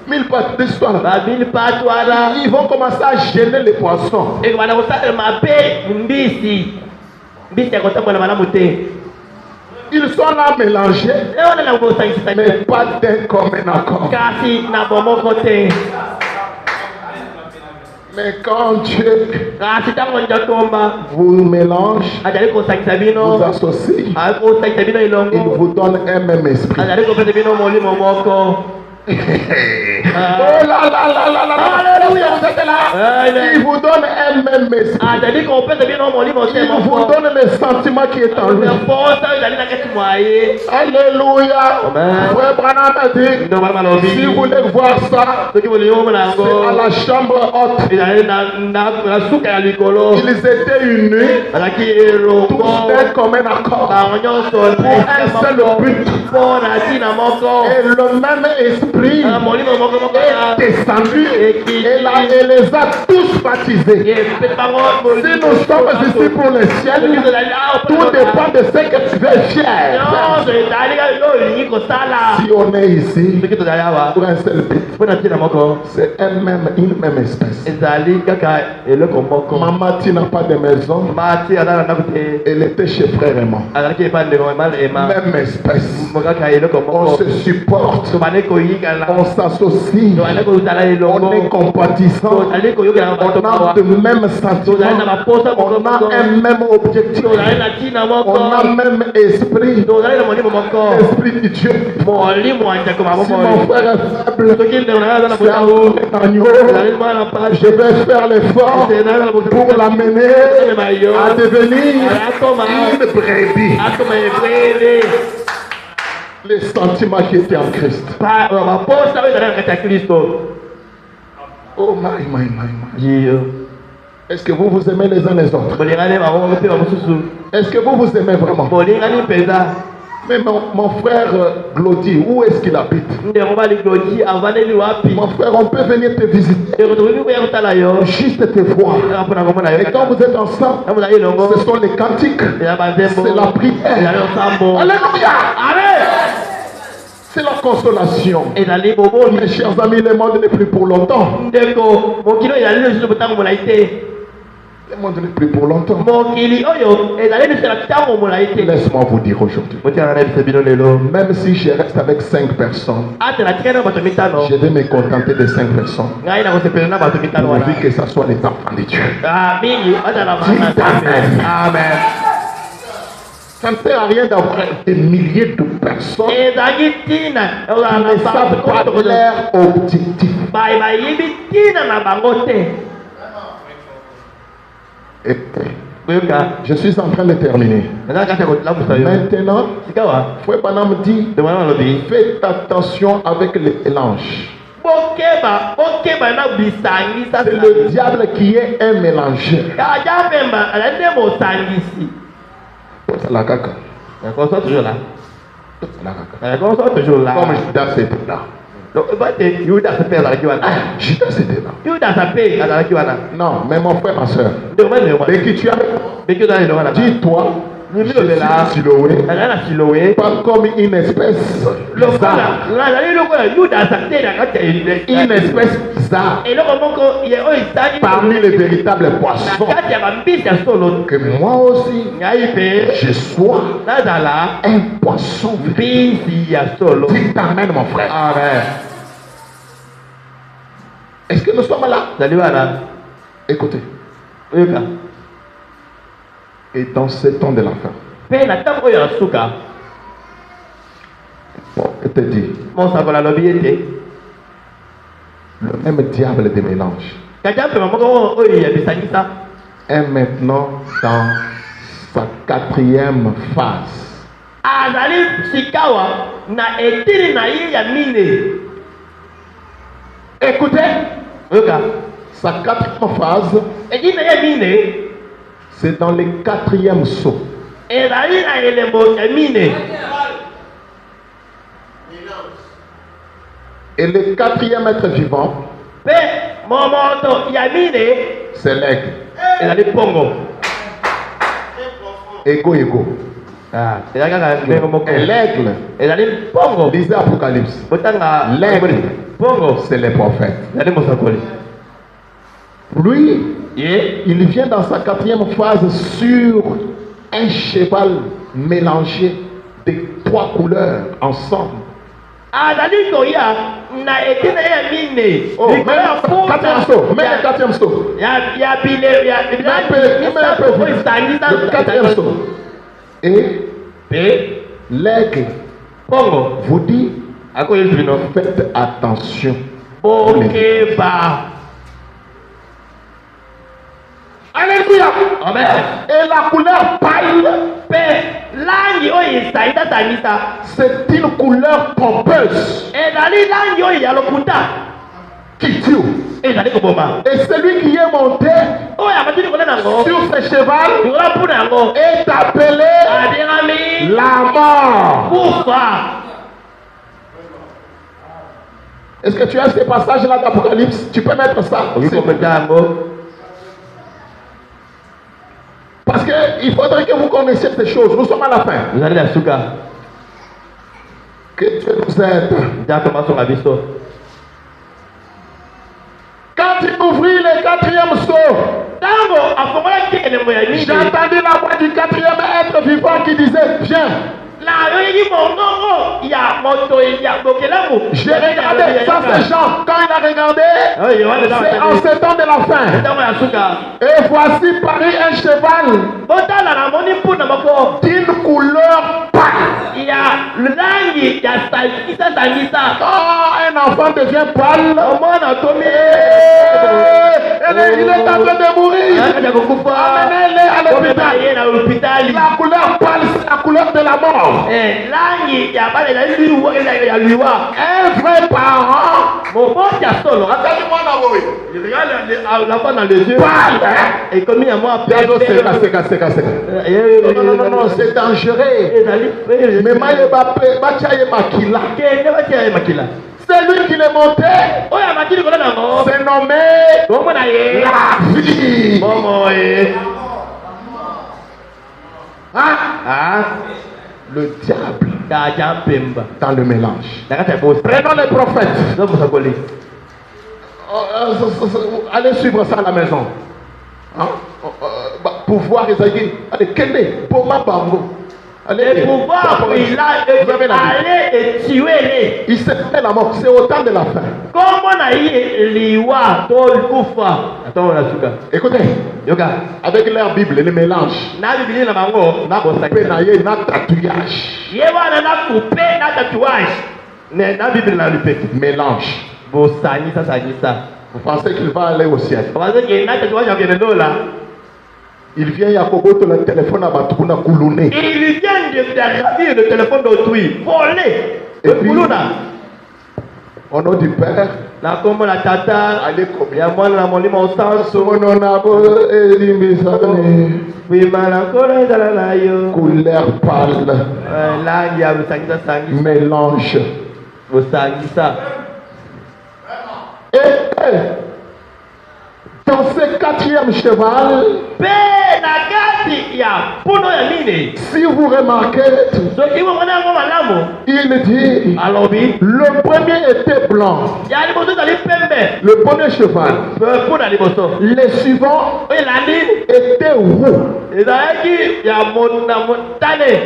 Mille pattes d'histoire. Ils vont commencer à gêner les poissons. Ils sont là mélangés, mais pas d'un commun accord. Mais quand Dieu vous mélange, vous associe, il vous donne un même esprit. Oh là là là là là, alléluia, vous êtes là. Il vous donne un même esprit. Il vous donne le sentiment qui est en lui. Alléluia. Frère Branham a dit, si vous voulez voir ça, c'est à la chambre haute. Ils étaient unis, tous d'un commun accord, pour un seul but. Et le même esprit est descendu et les a tous baptisés. Si nous sommes ici pour le ciel, tout dépend de ce que tu veux faire. Si on est ici pour un seul but, c'est une même espèce. Maman, tu n'as pas de maison. Elle était chez frère et moi. Même espèce. On se supporte. On s'associe, on est compatissant, on a de mêmes sentiments, on a un même objectif, on a même esprit, l'esprit de Dieu. Si mon frère est faible, c'est un agneau, je vais faire l'effort pour l'amener à devenir une brebis. Les sentiments qui étaient en Christ. Oh my. Est-ce que vous vous aimez les uns les autres? Est-ce que vous vous aimez vraiment? Mais mon frère Glody, où est-ce qu'il habite? Mon frère, on peut venir te visiter, juste te voir. Et quand vous êtes ensemble, ce sont les cantiques, c'est la prière. Alléluia. Amen. C'est la consolation. Mes chers amis, le monde n'est plus pour longtemps. Le monde n'est plus pour longtemps. Laisse-moi vous dire aujourd'hui, même si je reste avec 5 personnes, je vais me contenter de 5 personnes. Pourvu que ce soit les enfants de Dieu. Amen. Ça ne sert à rien d'avoir des milliers de personnes qui ne savent pas leur objectif. Et Je suis en train de terminer. Maintenant, Frère Branham dit, faites attention avec les mélanges. C'est le diable qui est un mélangeur. La caca. Comme Judas c'était là. Judas c'était là. Non, mais mon frère, ma soeur, dès que tu as, dis-toi, je suis Siloé, pas comme une espèce bizarre. Une espèce bizarre parmi les véritables poissons. Que moi aussi, je sois un poisson. Dis t'amène mon frère. Amen. Est-ce que nous sommes là? Écoutez. Et dans ce temps de la fin, je te dis, le même diable des mélanges est maintenant dans sa 4e phase. Écoutez, sa 4e phase, c'est dans le 4e saut. Et le 4e être vivant, c'est l'aigle. Ego. Et l'aigle, lisez Apocalypse. L'aigle, c'est les prophètes. Lui, il vient dans sa 4e phase sur un cheval mélangé de 3 couleurs ensemble. Oh, même le 4e saut. Le 4e saut. Et l'aigle vous dit, faites attention. Alléluia. Amen. Et la couleur pâle, c'est une couleur pompeuse qui tue. Et celui qui est monté sur ce cheval est appelé la mort. Est-ce que tu as ces passages-là d'Apocalypse? Tu peux mettre ça. Parce qu'il faudrait que vous connaissiez ces choses. Nous sommes à la fin. Que Dieu nous aide. Quand il ouvrit le 4e saut, j'ai entendu la voix du 4e être vivant qui disait, viens. J'ai regardé, ça c'est Jean, quand il a regardé, c'est en ce temps de la fin. Et voici Paris un cheval d'une couleur pâle. Quand un enfant devient pâle, il est en train de mourir. Amenez-le à l'hôpital. La couleur pâle, c'est la couleur de la mort. Un vrai parent, l'enfant dans les yeux et comme il y a moi non, c'est dangereux. C'est lui qui l'est monté. C'est nommé la vie. Le diable dans le mélange. Prenons les prophètes. Allez suivre ça à la maison. Pouvoir Esaïe. Allez, Kende, Boma Bango. Le pouvoir, il a allé et tuer les. Il s'est fait la mort. C'est au temps de la fin. Comment on a eu l'iwa, tol, koufa. Attends, on a suka. Écoutez, avec leur Bible, le mélange. Na Bible na bango, na penaye na tatouage. Yewa na coupé na tatouage. Na Bible na lupé. Mélange. Bosani ça. Vous pensez qu'il va aller au ciel? Vous pensez que na tatouage a bien là. Il vient Yakoboto le téléphone à Batukuna Koulouné. Il vient de ravir le téléphone d'autrui, voler. Et puis, au nom du Père, la comme la tata, allez comme il y a moi la mon limon sans oui, malancola dans la layo. couleur pâle, Là, il y a le sangi. mélange. Le sangi ça. Et dans ce quatrième cheval, si vous remarquez, il dit, le premier était blanc, le premier cheval, les suivants étaient roux.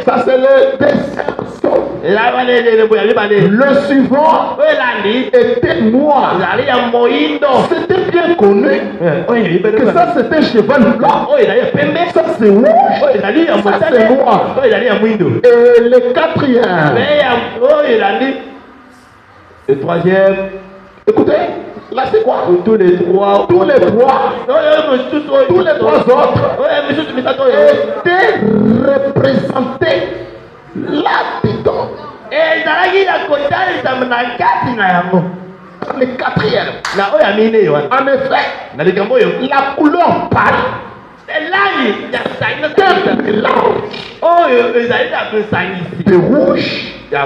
Ça c'est le deuxième saut. Le suivant était noir. C'était bien connu que ça c'était cheval blanc, ça c'est rouge, ça c'est noir. Et le quatrième, le troisième, écoutez, là c'est quoi? tous les trois autres étaient représentés là-dedans. Le quatrième, en effet, la couleur pâle de rouge, de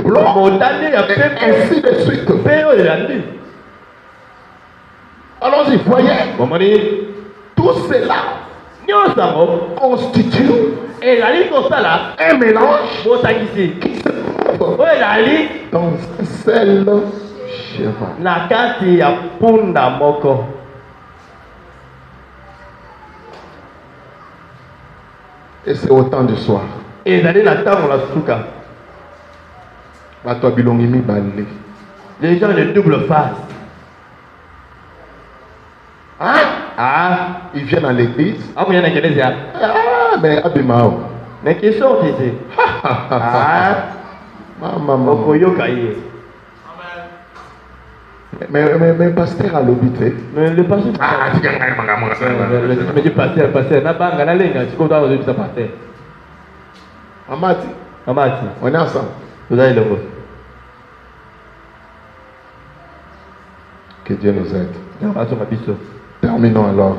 blanc, et ainsi de suite. Allons-y, voyez, tout cela constitue un mélange qui se trouve dans un seul cheval. Et c'est au temps du soir. Les gens de double face. Hein? Ah, ils viennent à l'église. Ah, mais Abimao. Mais qui sont ici? Ah, maman. Mais pasteur a l'obité. Mais le pasteur. Ah, tu gagnes mais du pasteur, n'a pas un galinga, tu comprends aujourd'hui ça pasteur. Amati, on est ensemble. Vous avez le mot. Que Dieu nous aide. Terminons alors.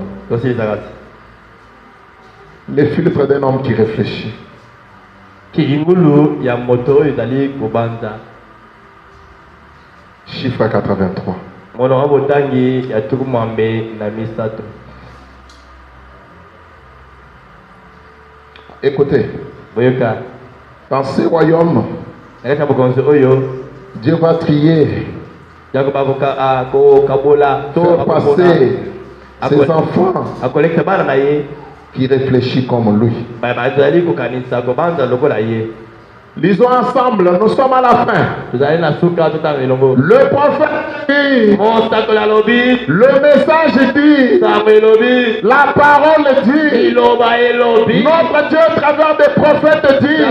Les filtres d'un homme qui réfléchit. Chiffre 83. Écoutez, dans ce royaume, Dieu va trier, faire passer ses enfants qui réfléchissent comme lui. Lisons ensemble, nous sommes à la fin. Le prophète dit, le message dit, la parole dit, notre Dieu à travers des prophètes dit,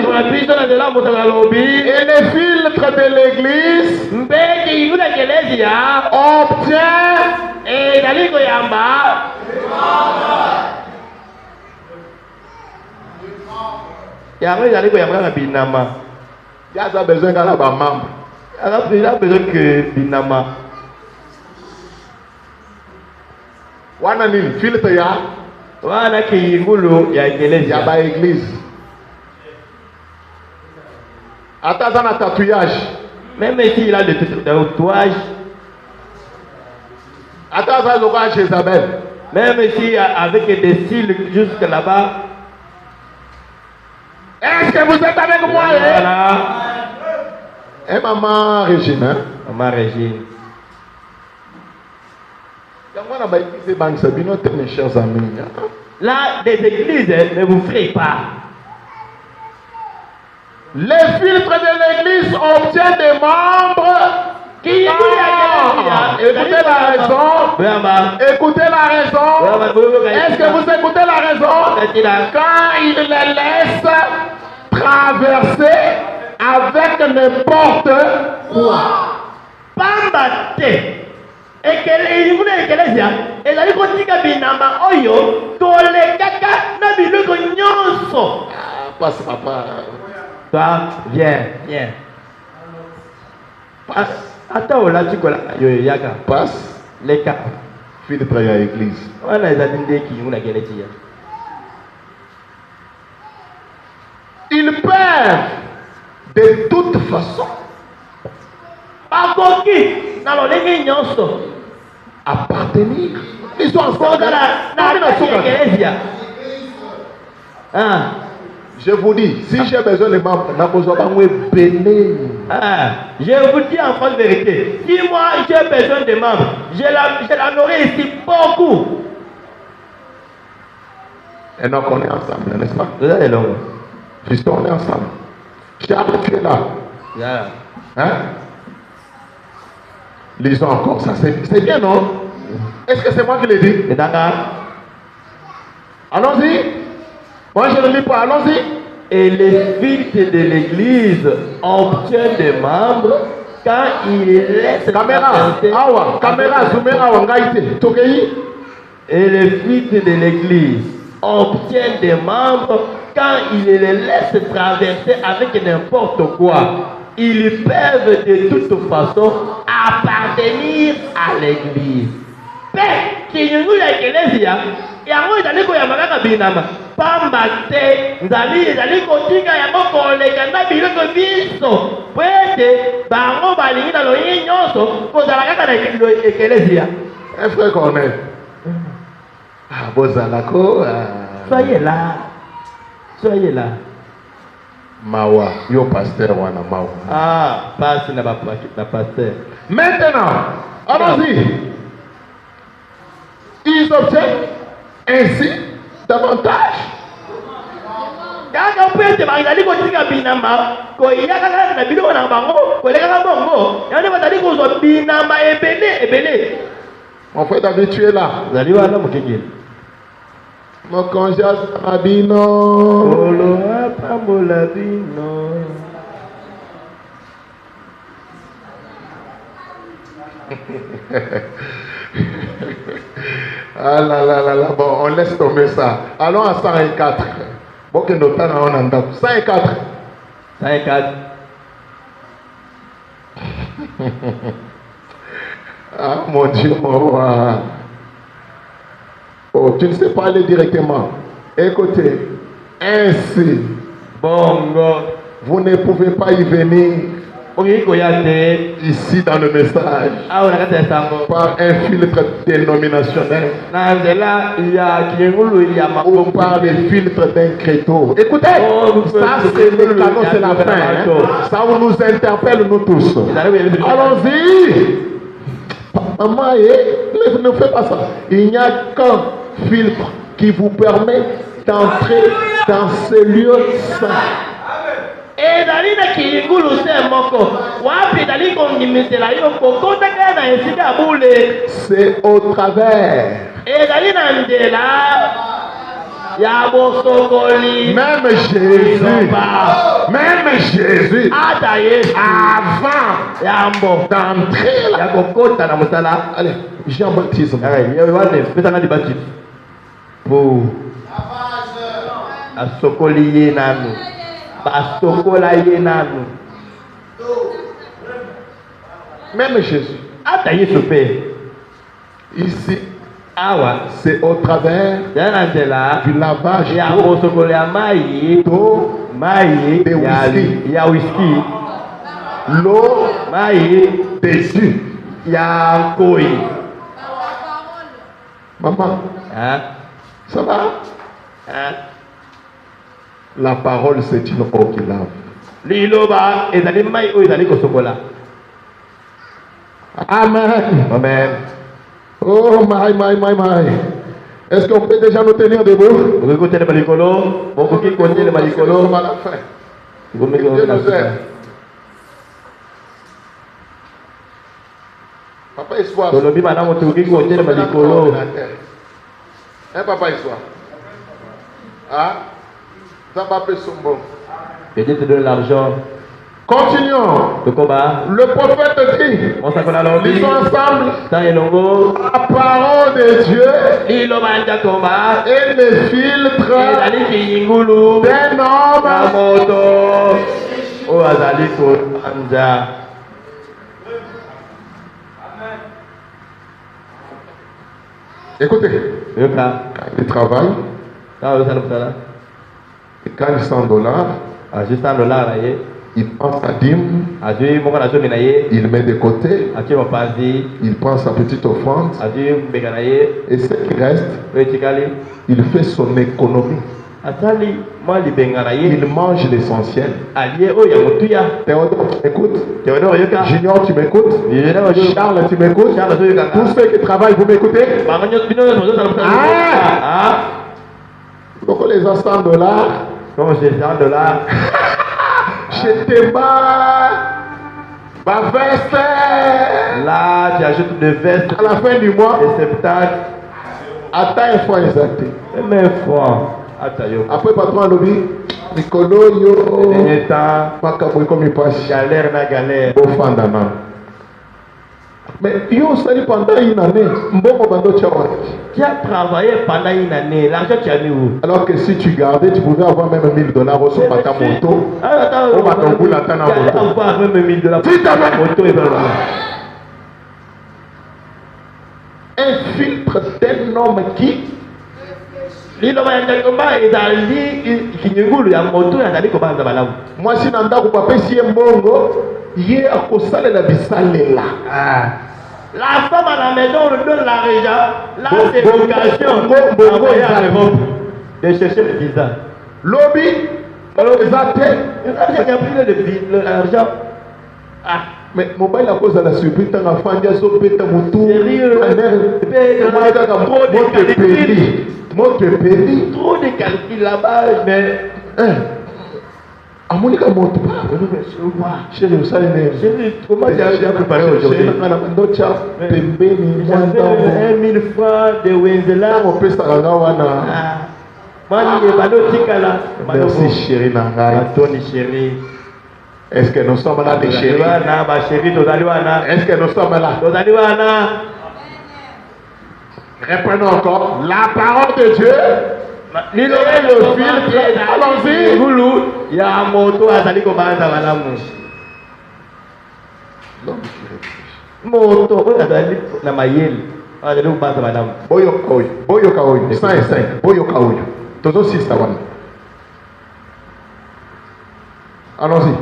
et les filtres de l'église obtient il a besoin d'un membre. Il a besoin que Binama. Wanani filtre ya. Wana kiyingulu ya église. Ya ba église. Attends un tatouage. Même s'il a des tatouages. Attends ça le chez Isabelle. Même si avec des cils jusque là-bas. Est-ce que vous êtes avec moi? Voilà. Et maman Régine, hein? Maman Régine. Mes chers amis. Là, des églises, ne vous ferez pas. Les filtres de l'église obtiennent des membres. Écoutez la raison. Écoutez la raison. Est-ce que vous écoutez la raison? Quand il les laisse traverser avec n'importe quoi. Pambate. ekelesia ezali kotika binamba oyo tolekaka na biloko nyonso. Passe, papa. Toi, viens. Passe. Attends, là, tu connais. Yaka. Passe. Les cas. Fille de travailler à l'église. On a des adultes qui ont la gueule. Ils peuvent, de toute façon, appartenir. Ils sont ensemble. Je vous dis, si j'ai besoin de membres, je vous dis en France vérité, si moi j'ai besoin de membres, je la aurai ici beaucoup. Et donc on est ensemble, n'est-ce pas? Vous allez long. Juste on est ensemble. Charles, tu es là. Hein? Lisons encore ça. C'est bien, non? Est-ce que c'est moi qui l'ai dit? Allons-y. Moi je ne lis pas, allons-y. Et les fils de l'église obtiennent des membres quand ils laissent Et les fils de l'église obtiennent des membres quand ils les laissent traverser avec n'importe quoi. Ils peuvent de toute façon appartenir à l'église. Qui nous l'église, yango ezali koyambaka binama pamba te nzambi ezali kotika yango koleka na biloko biso po ete bango balingi na loyingi nyonso kozala kaka na ekelesia. Frère Corneille, bozalako soyez là. Mawa, yo pasteur wana mawa. Passe na pasteur. Maintenant, allons-y. Ils obtiennent ainsi davantage. Kaka pete bazali kotika binamba koyaka na biloko na bango koleka bongo yango bazali kozwa binamba ebele. Mon frère David, tu es là. Zali wana mokengeli. Mon conjas abino. Olo apambola bino. Ah là, bon, on laisse tomber ça. Allons à 104. Bon, que nos parents en entendent. 104. 104. Ah mon Dieu, mon roi. Oh, tu ne sais pas aller directement. Écoutez, ainsi, bongo, vous ne pouvez pas y venir. Ici dans le message par un filtre dénominationnel ou par le filtre d'un créteau. Écoutez, ça c'est le canon, c'est la fin. Hein? Ça nous interpelle nous tous. Allons-y. Maman, ne fais pas ça. Il n'y a qu'un filtre qui vous permet d'entrer dans ce lieu saint. C'est au travers. Même Jésus, avant d'entrer là, allez, Jean-Baptiste. Pour asokoliye nanu. Même Jésus. Ici, c'est au travers du lavage d'eau, de whisky, l'eau dessus. Maman, ça va? La parole, c'est une eau qui lave. Amen. Amen. Oh, my. Est-ce qu'on peut déjà nous tenir debout? Dieu nous aide. Papa Espoir. Hein, Papa Espoir? Ah? Ça va pas sombo. Peut-être te donner l'argent. Continuons. Le prophète dit, lisons ensemble la parole de Dieu et le filtre d'un homme. Écoutez, quand il travaille, et quand il $100, il prend sa dîme, il met de côté, il prend sa petite offrande, et ce qui reste, il fait son économie. Il mange l'essentiel. Théodore, tu m'écoutes? Junior, tu m'écoutes? Charles, tu m'écoutes? Tous ceux qui travaillent, vous m'écoutez? Pourquoi les $100? Comment c'est $100? Je te bats. Ma veste. Là, tu ajoutes de veste. À la fin du mois. Et 70. Attends un fois exact. Même un fois. Après, patron a lobby. Nicolo, yo. Pas comme il passe. Galère, na galère. Bon fandana. Mais yo, ça dit pendant une année. Tu as travaillé pendant une année. L'argent, tu as mis où? Alors que si tu gardais, tu pouvais avoir même $1000 au sur ta moto. On va t'envoyer la tana moto. Avoir même $1000. Si ta moto est un filtre d'un homme qui moi si nanda ko papa si mbongo ye akosala na bisalela. La femme à la maison on donne l'argent. Là c'est l'obligation de chercher le visa. Lobby l'argent. Mais mobile à cause de la surprise tant enfant dia so peta mutu. Trop de calculs là-bas, mais Amonika moto pas. Chérie, vous savez, comment tu as préparé aujourd'hui? J'avais 1000 francs de Wenzela. On peut s'arranger. Merci chérie Tony chérie. Est-ce que nous sommes là des chéris? Est-ce que nous sommes là? Reprenons encore la parole de Dieu. Il est le filtre. Allons-y. Allons-y.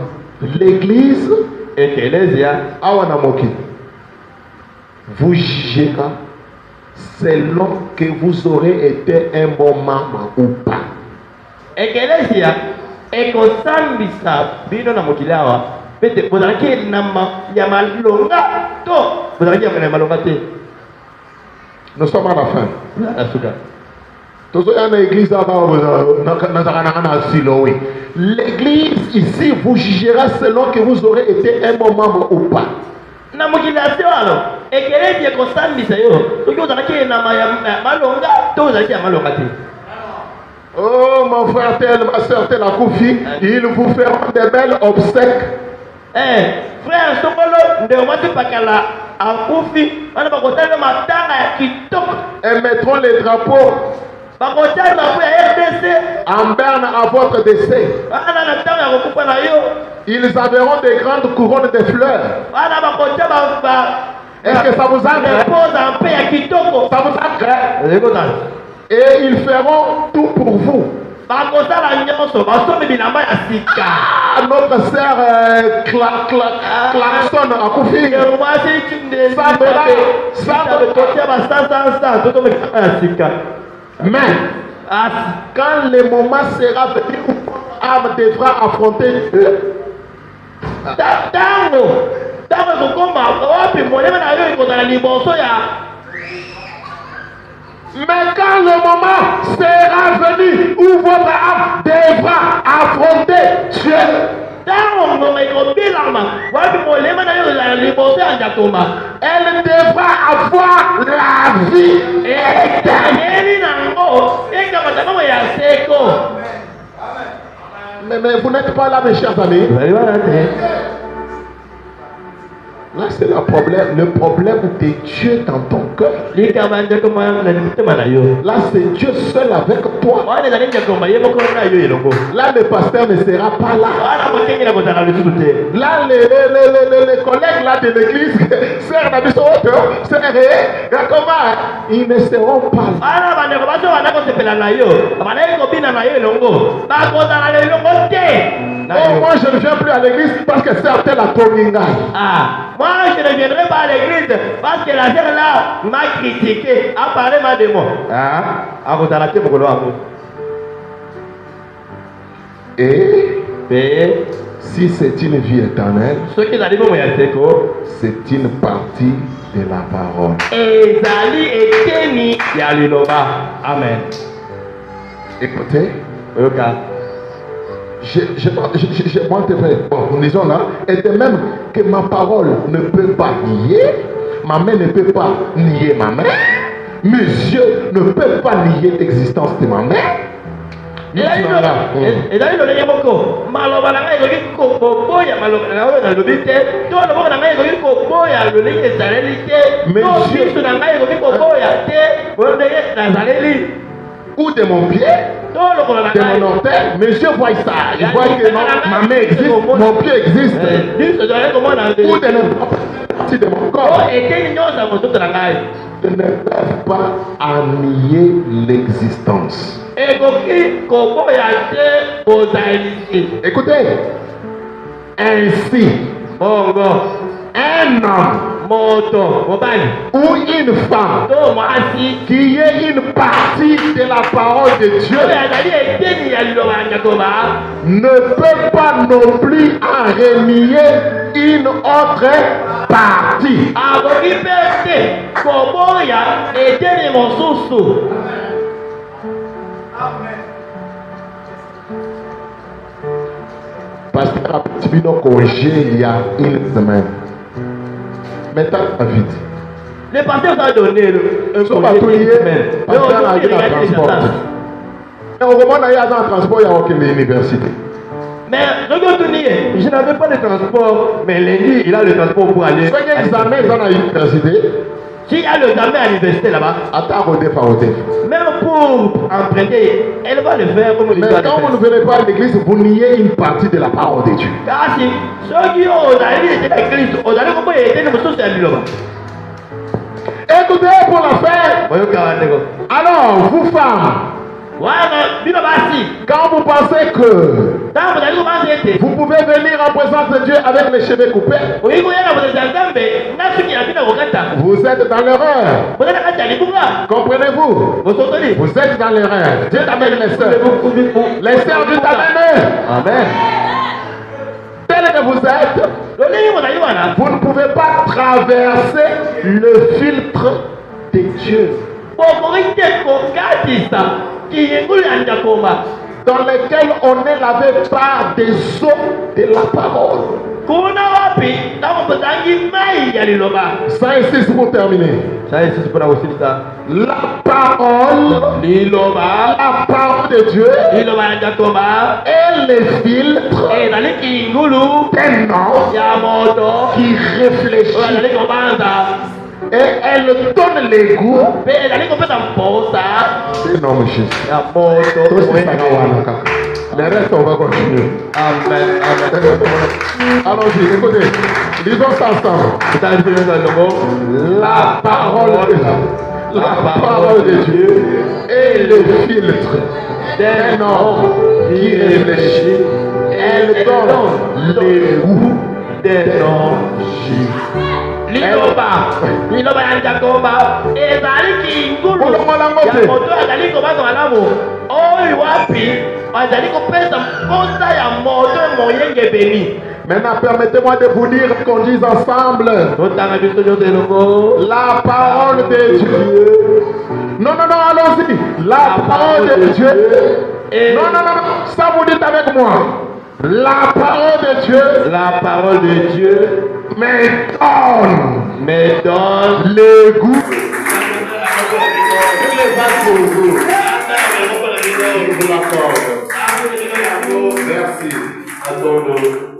L'église vous jugera selon que vous aurez été un bon membre ou pas. Ecclesia ekosambisa bino na mokili awa pete bozalaki na ya malonga to bozalaki ya malonga te. Nous sommes à la fin. L'église ici vous jugera selon que vous aurez été un bon membre ou pas. Na mokilasi walo ekelezi ekosambisa yo soki ozalaki na malonga to ozalaki ya malonga te. Oh mon frère tel, ma soeur tel Akoufi, ils vous feront des belles obsèques. Frère Sokolo ndewamati pakala Akoufi wana bakotana matanga ya kitoko et mettront les drapeaux en berne à votre décès. Ils enverront des grandes couronnes de fleurs. Est-ce que ça vous agrée? Ça vous agrée? Et ils feront tout pour vous. Notre sœur Clarkson a confié $100. Mais quand le moment sera venu où âme devra affronter Dieu, mais quand le moment sera venu où votre âme devra affronter Dieu, elle devra avoir la vie éternelle. Mais vous n'êtes pas là, mes chers amis. Vous allez voir la tête. Là, c'est le problème de Dieu dans ton cœur. Là, c'est Dieu seul avec toi. Là, le pasteur ne sera pas là. Là, les collègues là de l'église, sœur Nabiso, sœur comment ils ne seront pas là. Oh, moi, je ne viens plus à l'église parce que c'est après la Tominga. Moi, je ne viendrai pas à l'église parce que la sœur là m'a critiqué, a parlé mal de moi. Et si c'est une vie éternelle, c'est une partie de la parole. Amen. Écoutez, moi, bon, disons là, et de même que ma parole ne peut pas nier, ma main ne peut pas nier ma main, mes yeux ne peuvent pas nier l'existence de ma main. Et là, il y a ou de mon pied, de mon orteil, mes yeux voient ça. Ils voient que ma main existe, mon pied existe. Ou de n'importe partie de mon corps. Je ne peux pas nier l'existence. Écoutez, ainsi, un homme ou une femme qui est une partie de la parole de Dieu ne peut pas non plus en renier une autre partie. Parce que la petite congé il y a une semaine. Maintenant, vite. Le pasteur a donné le congé une semaine. Mais au moment où il y a un transport, il y a aucune université. Mais je n'avais pas de transport, mais lundi, il a le transport pour aller. Soyez examen dans l'université. S'il y a le examen à l'université là-bas, même pour emprunter, elle va le faire comme il doit le faire. Mais quand vous ne venez pas à l'église, vous niez une partie de la parole de Dieu. Car si ceux qui ont allé à l'église, on allait comment il était, nous sommes là-bas. Écoutez pour la fin. Alors, vous femmes, quand vous pensez que vous pouvez venir en présence de Dieu avec les cheveux coupés, vous êtes dans l'erreur. Comprenez-vous? Vous êtes dans l'erreur. Dieu t'amène les sœurs. Les sœurs, Dieu t'amène. Amen. Tel que vous êtes, vous ne pouvez pas traverser le filtre de Dieu. Dans lesquels on est lavé par des eaux de la parole. Ça insiste pour terminer. La parole de Dieu est le filtre d'un homme qui réfléchit. Et elle donne les goûts. C'est non, monsieur. Le reste, on va continuer. Amen. Allons-y, écoutez. Disons ça ensemble. La parole de Dieu est le filtre d'un homme qui réfléchit. Elle donne les goûts d'un homme juste. Liloba ya Jacoba ezali kingulu ya moto azali kobanga malamu oyo wapi azali kopesa mposa ya moto moyenge béni. Maintenant, permettez-moi de vous dire qu'on dise ensemble la parole de Dieu. Non, allons-y. La parole de Dieu. Non, ça vous dites avec moi. La parole de Dieu me donne le goût. Merci. Attendons.